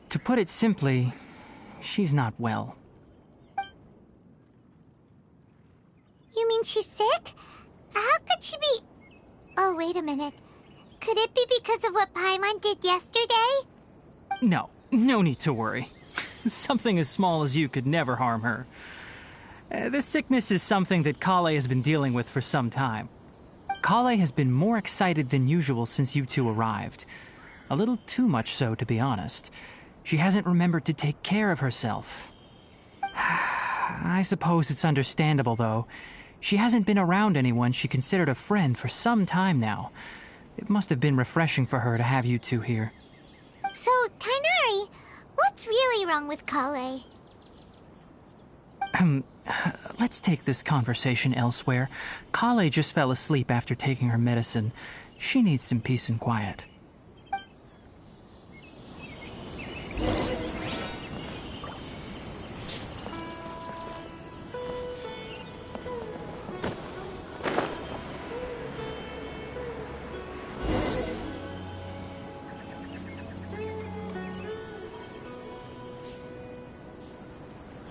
To put it simply, she's not well. You mean she's sick? How could she be... Oh, wait a minute. Could it be because of what Paimon did yesterday? No need to worry. Something as small as you could never harm her. This sickness is something that Kale has been dealing with for some time. Kale has been more excited than usual since you two arrived. A little too much so, to be honest. She hasn't remembered to take care of herself. I suppose it's understandable, though. She hasn't been around anyone she considered a friend for some time now. It must have been refreshing for her to have you two here. So, Tighnari, what's really wrong with Kale? Let's take this conversation elsewhere. Kale just fell asleep after taking her medicine. She needs some peace and quiet.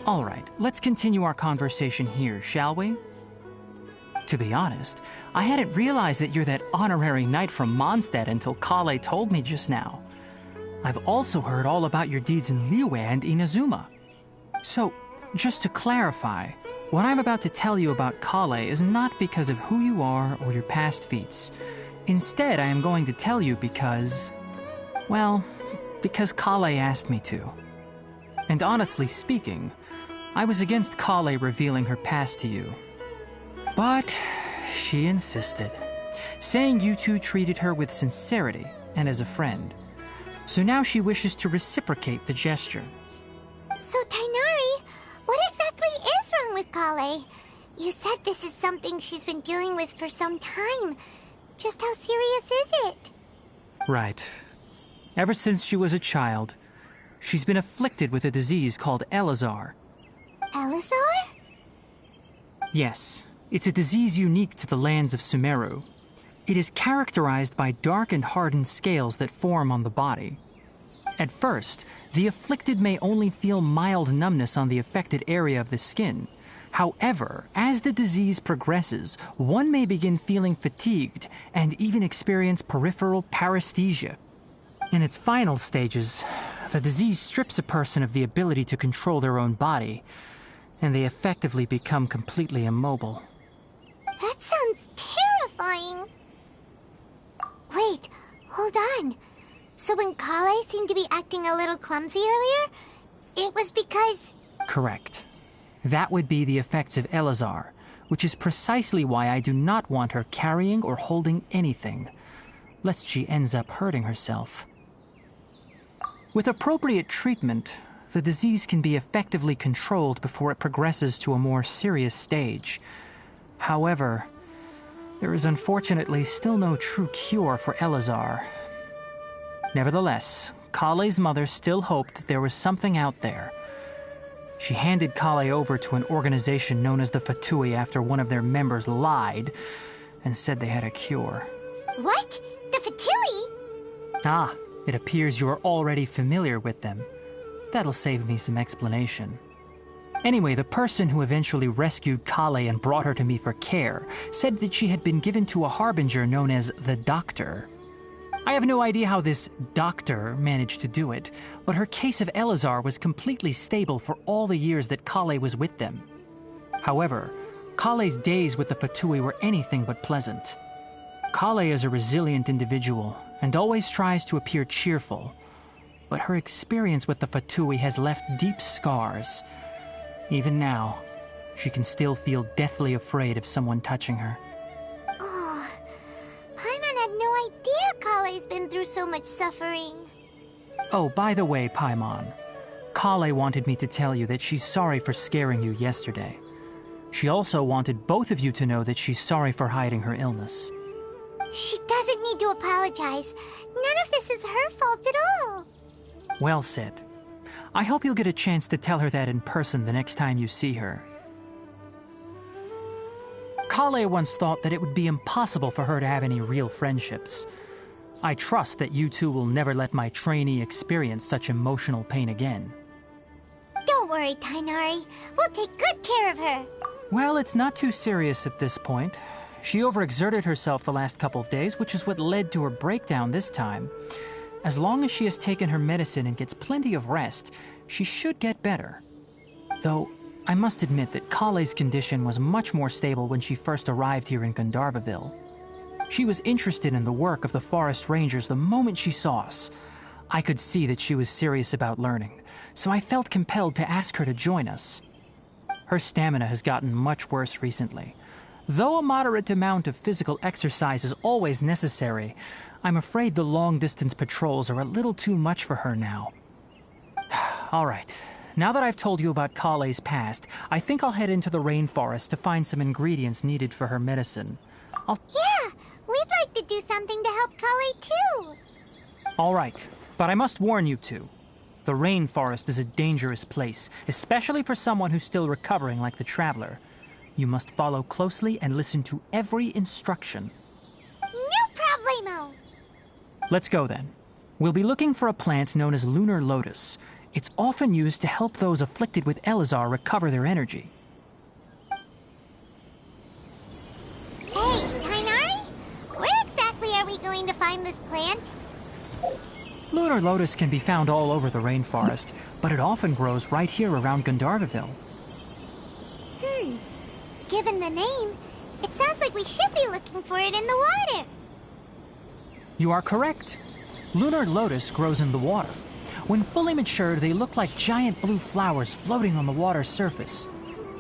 All right, let's continue our conversation here, shall we? To be honest, I hadn't realized that you're that honorary knight from Mondstadt until Kale told me just now. I've also heard all about your deeds in Liyue and Inazuma. So, just to clarify, what I'm about to tell you about Kale is not because of who you are or your past feats. Instead, I am going to tell you because... well, because Kale asked me to. And honestly speaking, I was against Kale revealing her past to you. But she insisted, saying you two treated her with sincerity and as a friend. So now she wishes to reciprocate the gesture. So, Tighnari, what exactly is wrong with Kale? You said this is something she's been dealing with for some time. Just how serious is it? Right. Ever since she was a child, she's been afflicted with a disease called Elazar. Elazar? Yes, it's a disease unique to the lands of Sumeru. It is characterized by dark and hardened scales that form on the body. At first, the afflicted may only feel mild numbness on the affected area of the skin. However, as the disease progresses, one may begin feeling fatigued and even experience peripheral paresthesia. In its final stages, the disease strips a person of the ability to control their own body, and they effectively become completely immobile. That sounds terrifying. Wait, hold on. So when Kale seemed to be acting a little clumsy earlier, it was because... Correct. That would be the effects of Elazar, which is precisely why I do not want her carrying or holding anything, lest she ends up hurting herself. With appropriate treatment, the disease can be effectively controlled before it progresses to a more serious stage. However, there is unfortunately still no true cure for Elazar. Nevertheless, Kale's mother still hoped that there was something out there. She handed Kale over to an organization known as the Fatui after one of their members lied and said they had a cure. What? The Fatui? Ah, it appears you are already familiar with them. That'll save me some explanation. Anyway, the person who eventually rescued Kale and brought her to me for care said that she had been given to a harbinger known as the Doctor. I have no idea how this doctor managed to do it, but her case of Elazar was completely stable for all the years that Kale was with them. However, Kale's days with the Fatui were anything but pleasant. Kale is a resilient individual and always tries to appear cheerful, but her experience with the Fatui has left deep scars. Even now, she can still feel deathly afraid of someone touching her. Oh, Paimon had no idea Kale's been through so much suffering. Oh, by the way, Paimon, Kale wanted me to tell you that she's sorry for scaring you yesterday. She also wanted both of you to know that she's sorry for hiding her illness. She doesn't need to apologize. None of this is her fault at all. Well said. I hope you'll get a chance to tell her that in person the next time you see her. Kale once thought that it would be impossible for her to have any real friendships. I trust that you two will never let my trainee experience such emotional pain again. Don't worry, Tainari. We'll take good care of her. Well, it's not too serious at this point. She overexerted herself the last couple of days, which is what led to her breakdown this time. As long as she has taken her medicine and gets plenty of rest, she should get better. Though, I must admit that Kale's condition was much more stable when she first arrived here in Gandharvaville. She was interested in the work of the forest rangers the moment she saw us. I could see that she was serious about learning, so I felt compelled to ask her to join us. Her stamina has gotten much worse recently. Though a moderate amount of physical exercise is always necessary, I'm afraid the long-distance patrols are a little too much for her now. All right, now that I've told you about Kale's past, I think I'll head into the rainforest to find some ingredients needed for her medicine. Yeah, we'd like to do something to help Kale too. All right, but I must warn you two. The rainforest is a dangerous place, especially for someone who's still recovering like the Traveler. You must follow closely and listen to every instruction. No problemo! Let's go then. We'll be looking for a plant known as lunar lotus. It's often used to help those afflicted with Elazar recover their energy. Hey, Tainari? Where exactly are we going to find this plant? Lunar lotus can be found all over the rainforest, but it often grows right here around Gandharvaville. Given the name, it sounds like we should be looking for it in the water. You are correct. Lunar lotus grows in the water. When fully matured, they look like giant blue flowers floating on the water's surface.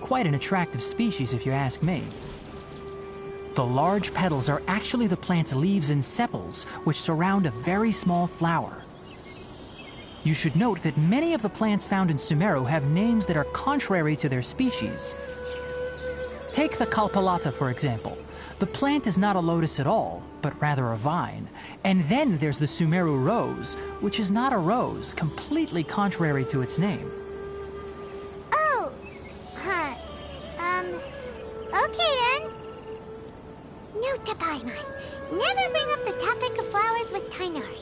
Quite an attractive species, if you ask me. The large petals are actually the plant's leaves and sepals, which surround a very small flower. You should note that many of the plants found in Sumeru have names that are contrary to their species. Take the Kalpalata, for example. The plant is not a lotus at all, but rather a vine. And then there's the Sumeru rose, which is not a rose, completely contrary to its name. Oh, okay then. Note to Paimon, never bring up the topic of flowers with Tainari.